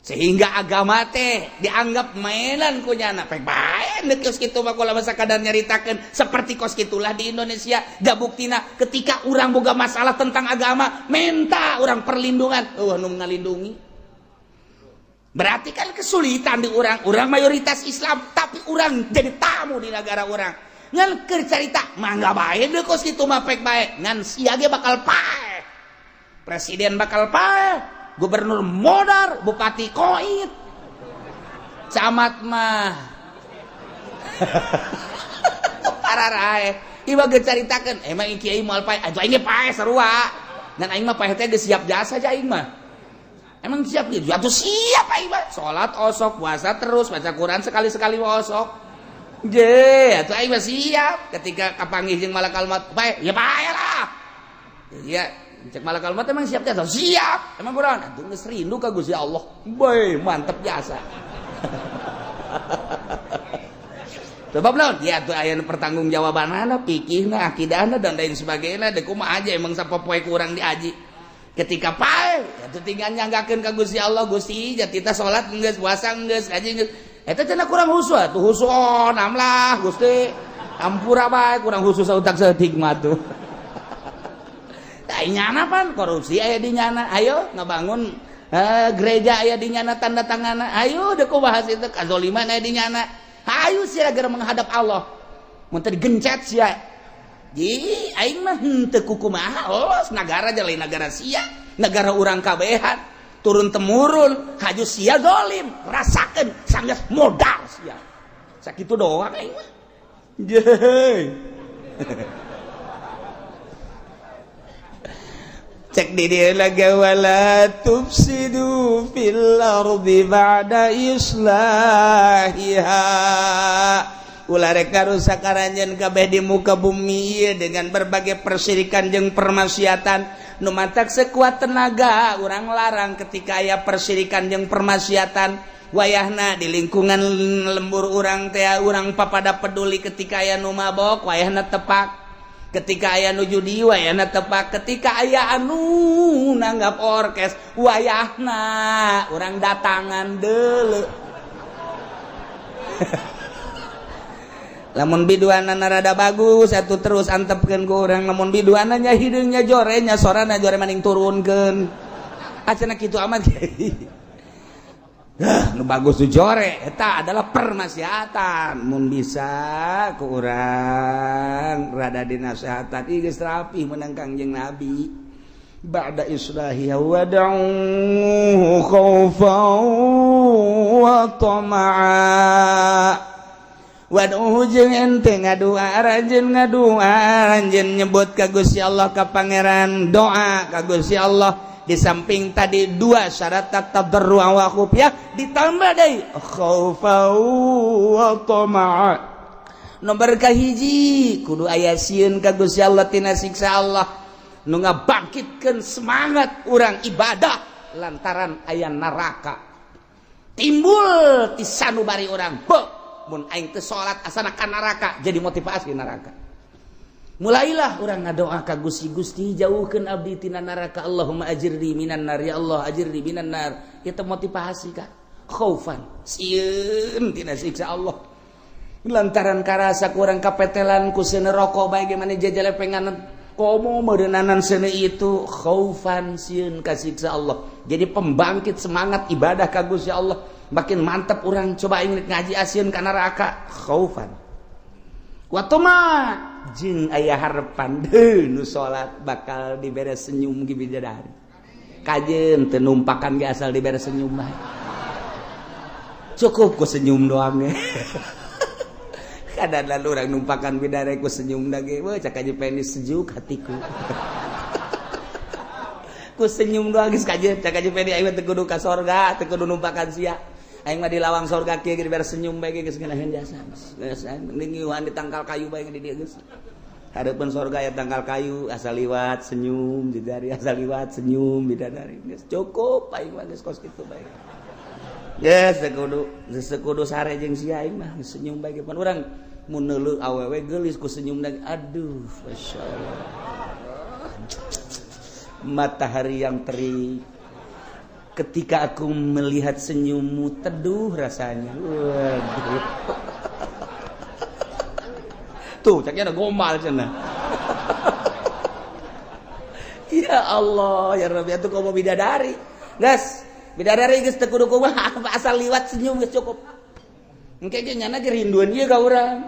sehingga agama teh dianggap mainan ku nyana bae neus kitu mah kula sakadar nyaritakeun seperti kos kitulah di Indonesia da buktina ketika urang boga masalah tentang agama minta urang perlindungan nu ngalindungi berarti kan kesulitan di urang mayoritas Islam tapi urang jadi tamu di negara urang ngan keur carita mangga bae deui kos kitu mah bae ngan sia ge bakal pae presiden bakal pae gubernur modar, bupati koit, camat mah, pararae. Iba gecaritakan, emang kiai moal pae, aja ini pae sarua. Dan aing mah pae teh geus siap jasa aja aing mah. Emang siap gitu, atuh siap aing mah. Salat osok, puasa terus, baca Quran sekali-sekali osok. Je, atuh aing mah siap. Ketika kapanggih jeung malakal maut pae, ya pae lah. Ya. Cek malakal maut emang siap jasa siap emang kurang atuh geus rindu ka Gusti Allah boy mantep jasa sebab naon ya atuh aya pertanggungjawabanana pikihna akidahna dan lain sebagainya da kumaha aja emang sapopoe ku urang diaji ketika pae atuh tinggal nyanggakeun ka Gusti Allah Gusti jatita salat geus puasa geus kaji geus eta cenah kurang husu atuh husu namlah Gusti ampura bae kurang husu sautak saeutik mah tuh nyana pan korupsi aya di nyana ayo ngabangun gereja aya di nyana tanda tangana ayo deu bahas itu kazoliman aya di nyana ayo sia gara menghadap Allah mun teh digencet sia ji aing mah henteu kumaha negara aja lain negara sia negara urang kabehan turun temurun haju sia zalim rasakeun sanggeus modal sia sakitu doang aing mah jeuh cek di dia lagi wala tufsidu fil ardi ba'da islahiha ulah rek ngarusak aranjeun kabeh di muka bumi dengan berbagai persyirikan jeung permaksiatan nu mantak sekuat tenaga urang larang ketika aya persyirikan jeung permaksiatan wayahna di lingkungan lembur urang teh urang papada peduli ketika aya nu mabok wayahna tepak ketika aya nu judi wayahna tepak ketika aya anu nanggap orkes wayahna urang datangan deuleu lamun biduana narada bagus atuh terus antepkeun ku urang, lamun biduana nya hideungnya jore nya sorana jore maning turunkeun acenah kitu amat. Nu bagus tu jore eta adalah permaksiatan. Mun bisa ku urang rada dinasehatan ieu geus rapi meunang Kangjeng Nabi ba'da islahi wad'u khaufan wa tama'a. Wad'u jeung ente ngadua rajin nyebut ka Gusti Allah ka pangeran doa ka Gusti Allah. Di samping tadi dua syarat tadarru wa khufyah ditambah deui khaufan wa tama'a. Nomor kahiji kudu aya sieun ka Gusti Allah tina siksa Allah nu ngabangkitkeun semangat urang ibadah lantaran aya neraka timbul ti sanubari urang mun aing teu salat asana ka neraka jadi motivasi neraka. Mulailah orang ngadoa ka Gusti jauhkeun abdi tina neraka. Allahumma ajirni minan nar, ya Allah ajirni minan nar. Eta motivasi ka khaufan sieun tina siksa Allah. Lantaran karasa kurang kapetelan ku seuneu rokok bae ge mane jajalepengan komo meureunanan seuneu itu khaufan sieun ka siksa Allah. Jadi pembangkit semangat ibadah ka Gusti Allah. Makin mantap orang coba ingin ngaji asieun ka neraka khaufan. Wa tama jeung aya harepan nu salat bakal dibere senyum ge bidadari. Kajeun teu numpakan ge asal dibere senyum bae. Cukup ku senyum doang ge. Kadang urang numpakan bidadari ku senyum da ge, weuh cak aja pengen sejuk hatiku. Ku senyum doang geus kajeun cak aja pengen aing teu kudu ka sorga, teu kudu numpakan sia. Aing mah di lawang sorga kieu ge dibere senyum bae ge geus ngeunaheun jasa. Geus ningiuhan di tangkal kayu bae ge di dieu geus. Hareupeun sorga aya tangkal kayu asal liwat senyum bidadari, asal liwat senyum bidadari. Geus cukup aing mah geus kos kitu bae. Yes, sekudu sare jeung sia aing mah senyum bae ge pan urang mun neuleuh awewe geulis ku senyum da aduh masyaallah. Matahari yang terik ketika aku melihat senyummu teduh rasanya. Waduh. Tuh, caknya ada gombal cenah. Ya Allah, ya Rabbi atuh komo bidadari. Gas, bidadari geus teu kudu kumaha asal liwat senyum geus cukup. Engke ge nyana ge rinduan ieu ka urang.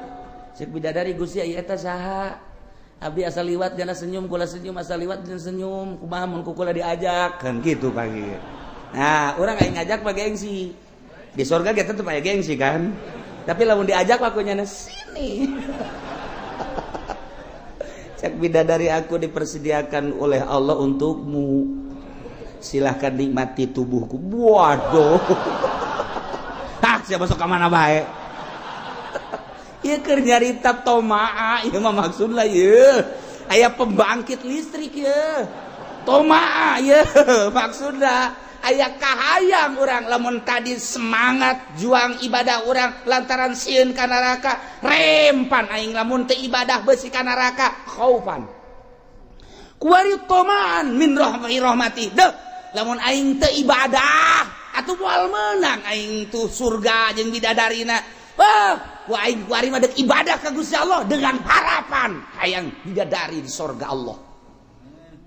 Cek bidadari Gusti ieu eta saha? Abdi asal liwat jana senyum, kula senyum asal liwat jana senyum. Kumaha mun kula diajak kan kitu pagi. Nah, orang aing ngajak mah gengsi. Di surga kita tetep aya gengsi kan. Tapi lamun diajak akunya sini. Cak bidadari aku dipersediakan oleh Allah untukmu. Silahkan nikmati tubuhku. Waduh. Hah, siapa sok ka mana bae. Ieu keur nyarita tomaa, ieu mah maksudna ieu. Aya pembangkit listrik ieu. Tomaa ieu maksudna aya kahayang urang lamun tadi semangat juang ibadah urang lantaran sieun ka neraka rempan aing lamun teu ibadah beusi ka neraka khaufan kuari tomaan min rahmati deuh lamun aing teu ibadah atuh moal meunang aing tuh surga jeung bidadarina ku aing kuari mah deuk ibadah ka Gusti Allah dengan harapan hayang bidadari di surga Allah.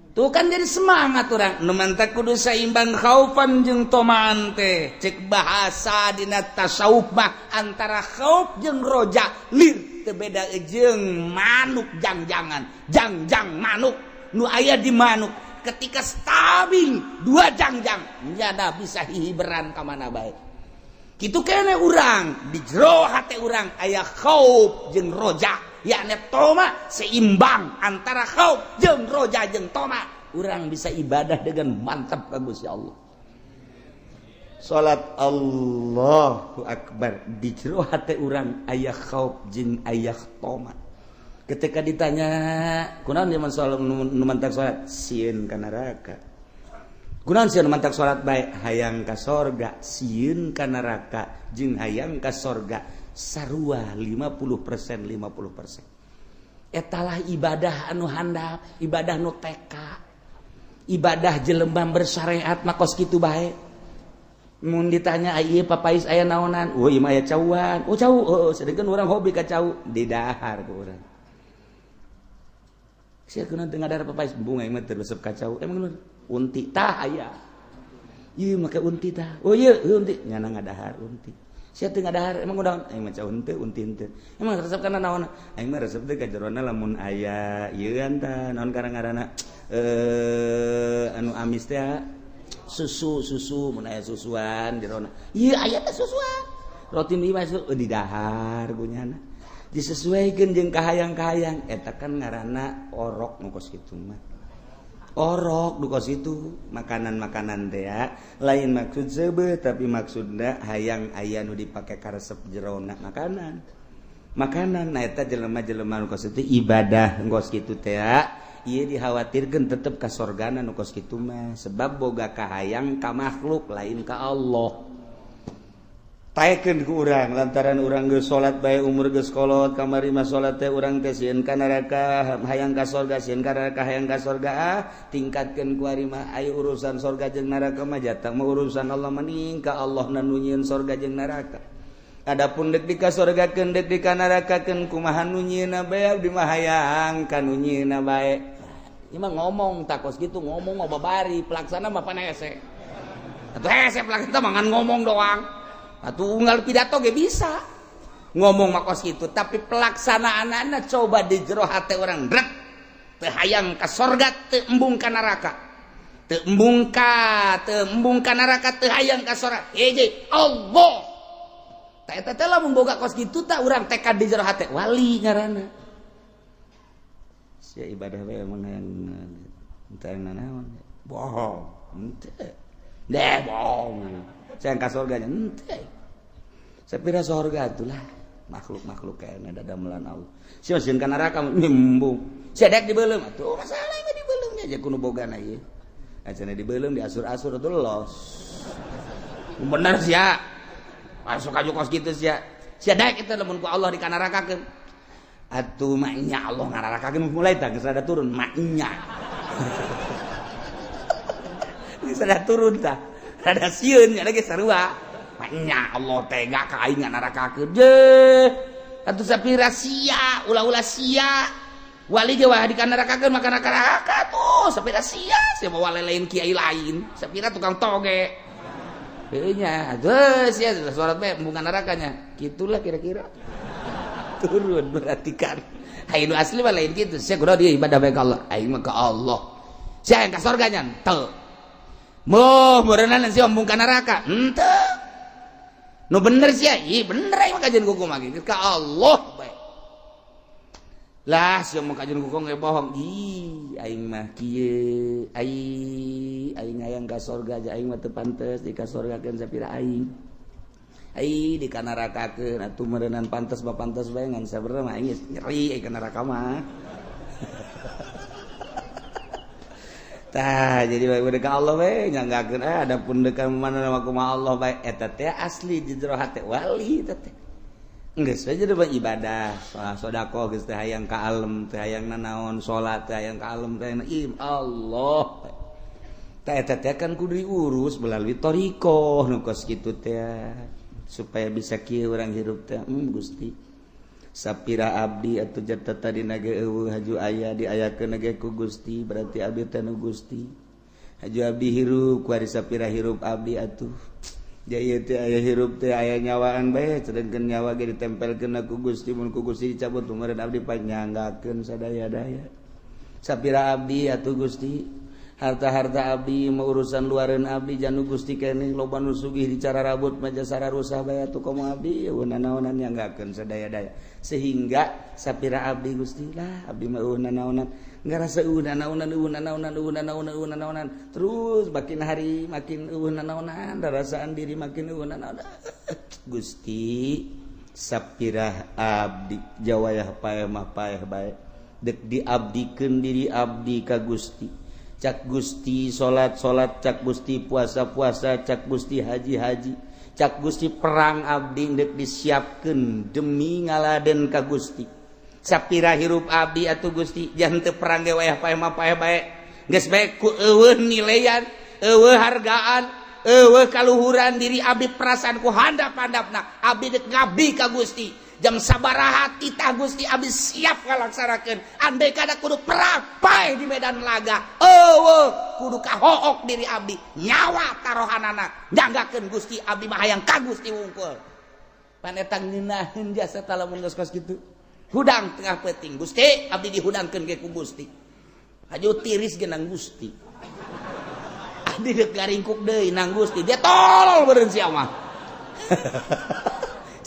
Tuh kan jadi semangat orang. Nu mantap kudu saimbang khaufan jeung tomaan teh. Cek bahasa dina tasawuf mah antara khauf jeung roja lir teu beda jeung manuk jangjangan. Jangjang manuk nu aya di manuk ketika stabing dua jangjang nyada bisa hiberan ka mana bae. Kitu kene urang di jero hate urang aya khauf jeung roja. Yakni toma seimbang antara khauf jeung roja jeung toma. Urang bisa ibadah dengan mantap ka Gusti Allah. Salat Allahu Akbar di jero hate urang aya khauf jeung aya toma. Ketika ditanya, kunaon zaman salat nu mantak salat? Sieun ka neraka. Kunaon sieun mantak salat bae? Hayang ka sorga. Sieun ka neraka jeung hayang ka sorga. Sarua 50% 50%. Etalah ibadah anu handap, ibadah nu teka. Ibadah jelema bersyariat mah kos kitu bae. mun ditanya ieu papais aya naonan oh ieu mah aya cauan oh cau oh sedengkeun urang hobi ka cau di dahar ku urang sia keuna teu ngadahar papais bunga ieu mah teu resep ka cau emang unti tah aya ieu make unti tah oh ieu unti nyana ngadahar unti sia teu ngadahar emang udah aing mah cau henteu unti henteu emang resep kana naon aing mah resep teh ka jerona lamun aya ieu anta naon ngaranna anu amis teh susu mun aya susuan di rona ieu aya teh susuan roti mie masuk di dahar gunyana disesuaikeun jeung kahayang-kahayang eta kan ngaranna orok nu kos kitu mah orok nu kos itu makanan-makanan teh ya lain maksud seubeuh tapi maksudna hayang aya nu dipake karesep jerona makanan nah eta jelema-jelema nu kos itu ibadah ngos kitu teh ya ieu dikhawatirkeun tetep ka sorgana nu kos kitu mah sebab boga kahayang ka makhluk lain ka Allah taekeun ku urang lantaran urang geus salat bae umur geus kolot kamari mah salat teh urang teh sieun ka neraka hayang ka sorga sieun ka neraka hayang ka sorga tingkatkeun ku ari mah aya urusan sorga jeung neraka mah jatah mah urusan Allah mending ka Allah nu nyieun sorga jeung neraka adapun dek di ka sorgakeun dek di ka nerakakeun kumaha nu nyieunna bae abdi mah hayang ka nu nyieunna bae ieu mah ngomong takos gitu ngomong mah babari pelaksana mah pan hese atuh hese pelaksana mah ngan ngomong doang atuh unggal pidato ge bisa ngomong mah kos kitu tapi pelaksanaanna coba di jero hate urang rek teu hayang ka sorga teu embung ka neraka teu embung ka neraka teu hayang ka sorga hiji Allah ta eta teh lamun boga kos kitu tah urang tekad di jero hate wali ngaranna sia ibadah bae mun hayang teu naon bohong henteu deh bohong sayang ka sorga nya henteu sapira sorga atulah makhluk-makhluk kaena dadamelan Allah sia sieun ka neraka mimbung sia dek dibeuleum atuh masalah mah dibeuleum nya jeung kudu bogana ieu acan dibeuleum diasur-asur atuh los bener sia masuk aju kos kitu sia dek itu lamun ku Allah di ka nerakakeun atuh maknya Allah ngararakakeun mulai tah geus rada turun maknya geus rada turun tah rada sieun nya lagi sarua maknya Allah tega ka aing ngararakakeun je atuh sapira sia ulah-ulah sia wali ge wah di ka nerakakeun maka neraka tuh sapira sia bawa lain kiai lain sapira tukang toge heuh nya atuh sia surat bae embungan nerakanya gitulah kira-kira turun berarti kan aing asli mah lain kitu sia kudu dia ibadah bae ka Allah aing mah ka Allah sia yang ka surga nya teu moh meureunana sia embung ka neraka henteu nu bener sia ieu bener aing mah kajian kuku mah ka Allah bae lah sia mah kajian kuku ge bohong ih aing mah kieu aing hayang ka surga aja aing mah teu pantes di ka surgakeun sapira aing ai di ka nerakakeun atuh meureunan pantes ba pantes bae ngan sabenerna mah aing nyeri ka neraka mah tah jadi bae udah ka Allah bae nyanggakeun adapun deuk mana nama kumaha Allah bae eta teh asli di jero hate wali eta teh geus we jadi ibadah sedekah geus teh hayang ka alam teh hayang nanaon salat teh hayang ka alam teh Allah tah eta teh kan kudu diurus melalui thariqah nu kos kitu teh supaya bisa kieu urang hirup teh Gusti sapira abdi atuh jata tadina ge eueuh haju aya diayakeun ge ku Gusti berarti abdi teh nu Gusti haju abdi hirup ku ari sapira hirup abdi atuh jaya teh aya hirup teh aya nyawaan bae sedengkeun nyawa ge ditempelkeun ku Gusti mun ku Gusti dicabut umeureun abdi panyanggakeun sadaya-daya sapira abdi atuh Gusti harta-harta abdi mau urusan luareun abdi janu Gusti keneh loba nu sugih di cara rabut mah jasa rusah bae atuh komo abdi eueuh-naonan nyanggakeun sadaya-daya sehingga sapira abdi Gusti lah abdi mah eueuh-naonan ngarasa eueuh-naonan terus makin hari makin eueuh-naonan rasaan diri makin eueuh-naonan Gusti sapira abdi jawayah paeh mah paeh bae dek diabdikeun diri abdi ka Gusti cak Gusti salat cak Gusti puasa cak Gusti haji cak Gusti perang abdi dek disiapkeun demi ngaladen ka Gusti sapira hirup abdi atuh Gusti jangan teu perang ge wayah paeh mah paeh bae geus bae ku eueuh nilean eueuh hargaan kaluhuran diri abdi perasaan ku handap-handapna abdi dek ngabdi ka Gusti jam sabaraha titah Gusti abdi siap ngalaksanakeun andai kada kudu perapai di medan laga kudu kahook diri abdi nyawa tarohanana nyanggakeun Gusti abdi mah hayang ka Gusti wungkul panetang ngeunaheun jasa tah lamun geus kos kitu hudang tengah peuting Gusti abdi dihudangkeun ge ku Gusti haju tiris ge nang Gusti abdi dek garingkuk deui nang Gusti dia tolol beureun sia mah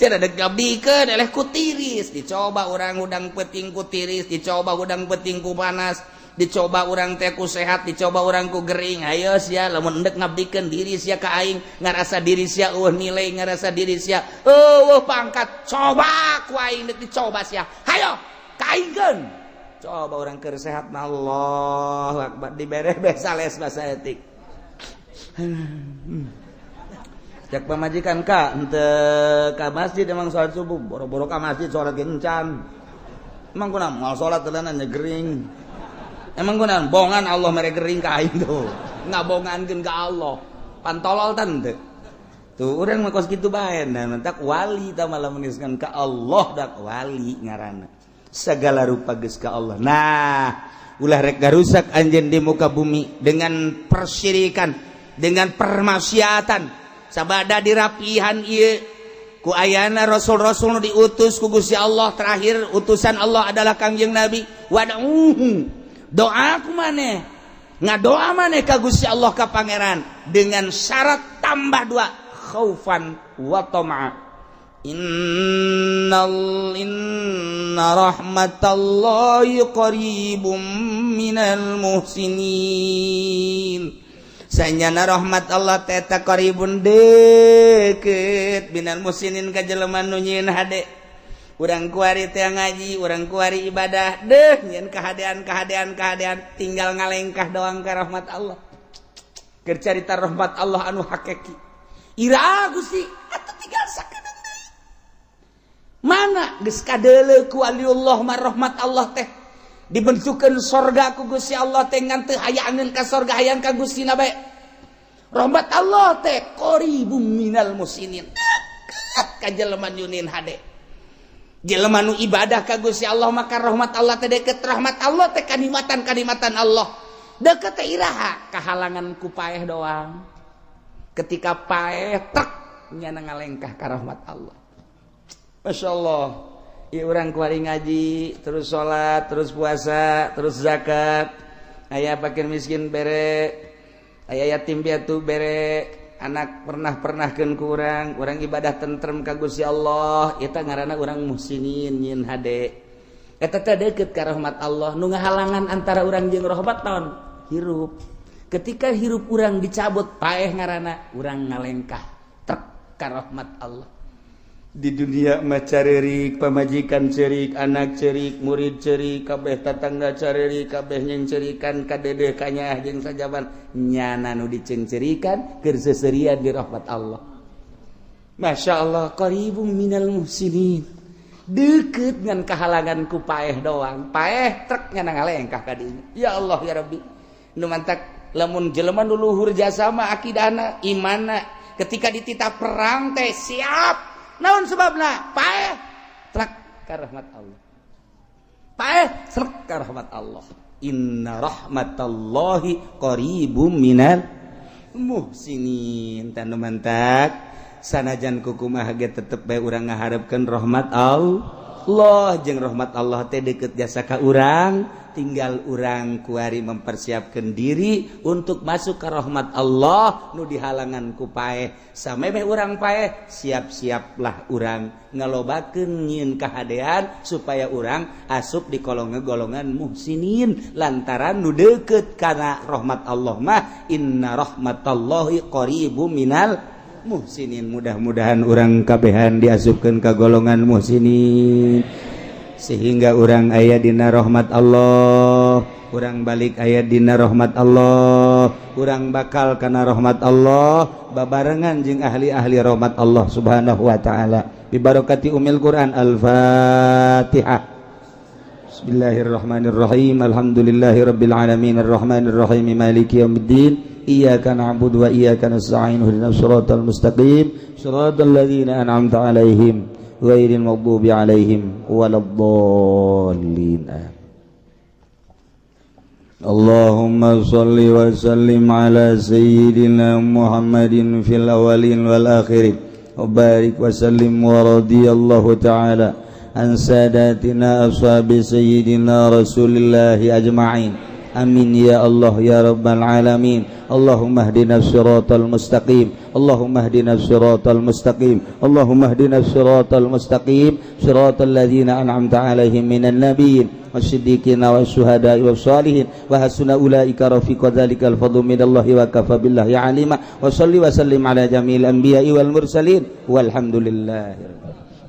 cenah dek ngabdikeun eleh ku tiris dicoba urang hudang peuting ku tiris dicoba hudang peuting ku panas dicoba urang teh ku sehat dicoba urang ku gering hayo sia lamun endek ngabdikeun diri sia ka aing ngarasa diri sia nilai ngarasa diri sia pangkat coba ku aing dek dicoba sia hayo kaingkeun coba urang keur sehat na Allahu akbar dibere sales basa etik jak pamajikan ka henteu ka masjid emang salat subuh boro-boro ka masjid salat ge encan emang kunaon moal salat teulenan nyegering emang kunaon bongan Allah mere gering ka aing tuh ngabongankeun ka Allah pantolol tan teu tuh urang mah kos kitu bae nah tak wali tah malah meniskan ka Allah dak wali ngaranna segala rupa geus ka Allah nah ulah rek garusak anjeun di muka bumi dengan persyirikan dengan permaksiatan sabada dirapihan ieu ku ayana rasul-rasul diutus ku Gusti Allah terakhir utusan Allah adalah Kangjeng Nabi wad'uhu doa ku maneh ngadoa maneh ka Gusti Allah ka pangeran dengan syarat tambah dua khaufan wa tama'a inna rahmatallahi qaribum minal muhsinin sanyana rahmat Allah teta qaribun deukeut minal muhsinin ka jelema nu nyieun hade urang kuari teh ngaji urang kuari ibadah deuh nyieun kahadean tinggal ngalengkah doang ka rahmat Allah keur carita rahmat Allah anu hakiki ira Gusti atuh tinggal sakedeung deui mana geus kadeuleu ku waliullah mah rahmat Allah teh dibentukeun sorga ku Gusti Allah teh ngan teu hayaangeun ka sorga hayang ka Gusti na bae rahmat Allah teh qaribum minal muhsinin dekat ka jelema nyunin hade jelema nu ibadah ka Gusti Allah maka rahmat Allah teh deket rahmat Allah teh kanikmatan Allah deket teh iraha kahalangan ku paeh doang ketika paeh tek nya ngalengkah ka rahmat Allah masyaallah ieu urang kuari ngaji terus salat terus puasa terus zakat aya fakir miskin bere aya yatim piatu bere anak pernahkeun ku urang ibadah tentrem ka Gusti Allah eta ngaranna urang muhsinin nyieun hade eta teh deukeut ka rahmat Allah nu ngahalangan antara urang jeung rahmat naon hirup ketika hirup urang dicabut paeh ngaranna urang ngalengkah trek ka rahmat Allah di dunia mah carerik pamajikan cerik anak cerik murid cerik kabeh tatangga carerik kabeh nyencerikan ka dedeh ka nyah jeung sajaban nyana nu dicencerikan keur seuseurean di rahmat Allah masyaallah qaribum minal muhsinin deukeut ngan kahalangan ku paeh doang paeh trek nya ngalengkah ka dieu ya Allah ya Rabbi nu mantak lamun jelema nu luhur jasa mah akidahna imanna ketika dititah perang teh siap naon sebabna paeh trek ka rahmat Allah paeh trek ka rahmat Allah inna rahmatallahi qaribum minal muhsinin tanu mantak sanajan kukumah ge tetep bae urang ngaharepkeun rahmat Allah jeung rahmat Allah teh deukeut jasa ka urang tinggal urang kuari mempersiapkan diri untuk masuk ke rahmat Allah nu dihalangan ku paeh sameme urang paeh siap-siaplah urang ngalobakeun nyieun kahadean supaya urang asup di golongan muhsinin lantaran nu deukeut kana rahmat Allah mah inna rahmatallahi qaribum minal muhsinin mudah-mudahan urang kabehan diasupkeun ka golongan muhsinin sehingga urang aya dina rahmat Allah urang balik aya dina rahmat Allah urang bakal kana rahmat Allah babarengan jeung ahli-ahli rahmat Allah subhanahu wa ta'ala bi barakati umil Quran al-Fatihah bismillahirrahmanirrahim alhamdulillahirabbil alamin arrahmanirrahim maliki yaumiddin iyyaka na'budu wa iyyaka nasta'in ihdinas siratal mustaqim siratal ladzina an'amta 'alaihim ghairil maghdubi 'alaihim waladdallin. Allahumma shalli wa sallim ala sayyidina Muhammadin fil awwalin wal akhirin wa barik wa sallim wa radiyallahu ta'ala an sadatina ashabi sayyidina rasulillahi ajma'in. Amin ya Allah ya rabbal alamin. Allahumma hdina siratal mustaqim. Allahumma hdina siratal mustaqim. Allahumma hdina siratal mustaqim siratal ladzina an'amta 'alaihim minan nabiyyin wasiddiqina wasyuhada'i wassalihin wa hasuna ulaika rafiqa dzalikal fadlu minallahi wa kafa billahi 'alima wa shalli wa sallim ala jamil anbiya'i wal mursalin walhamdulillahi.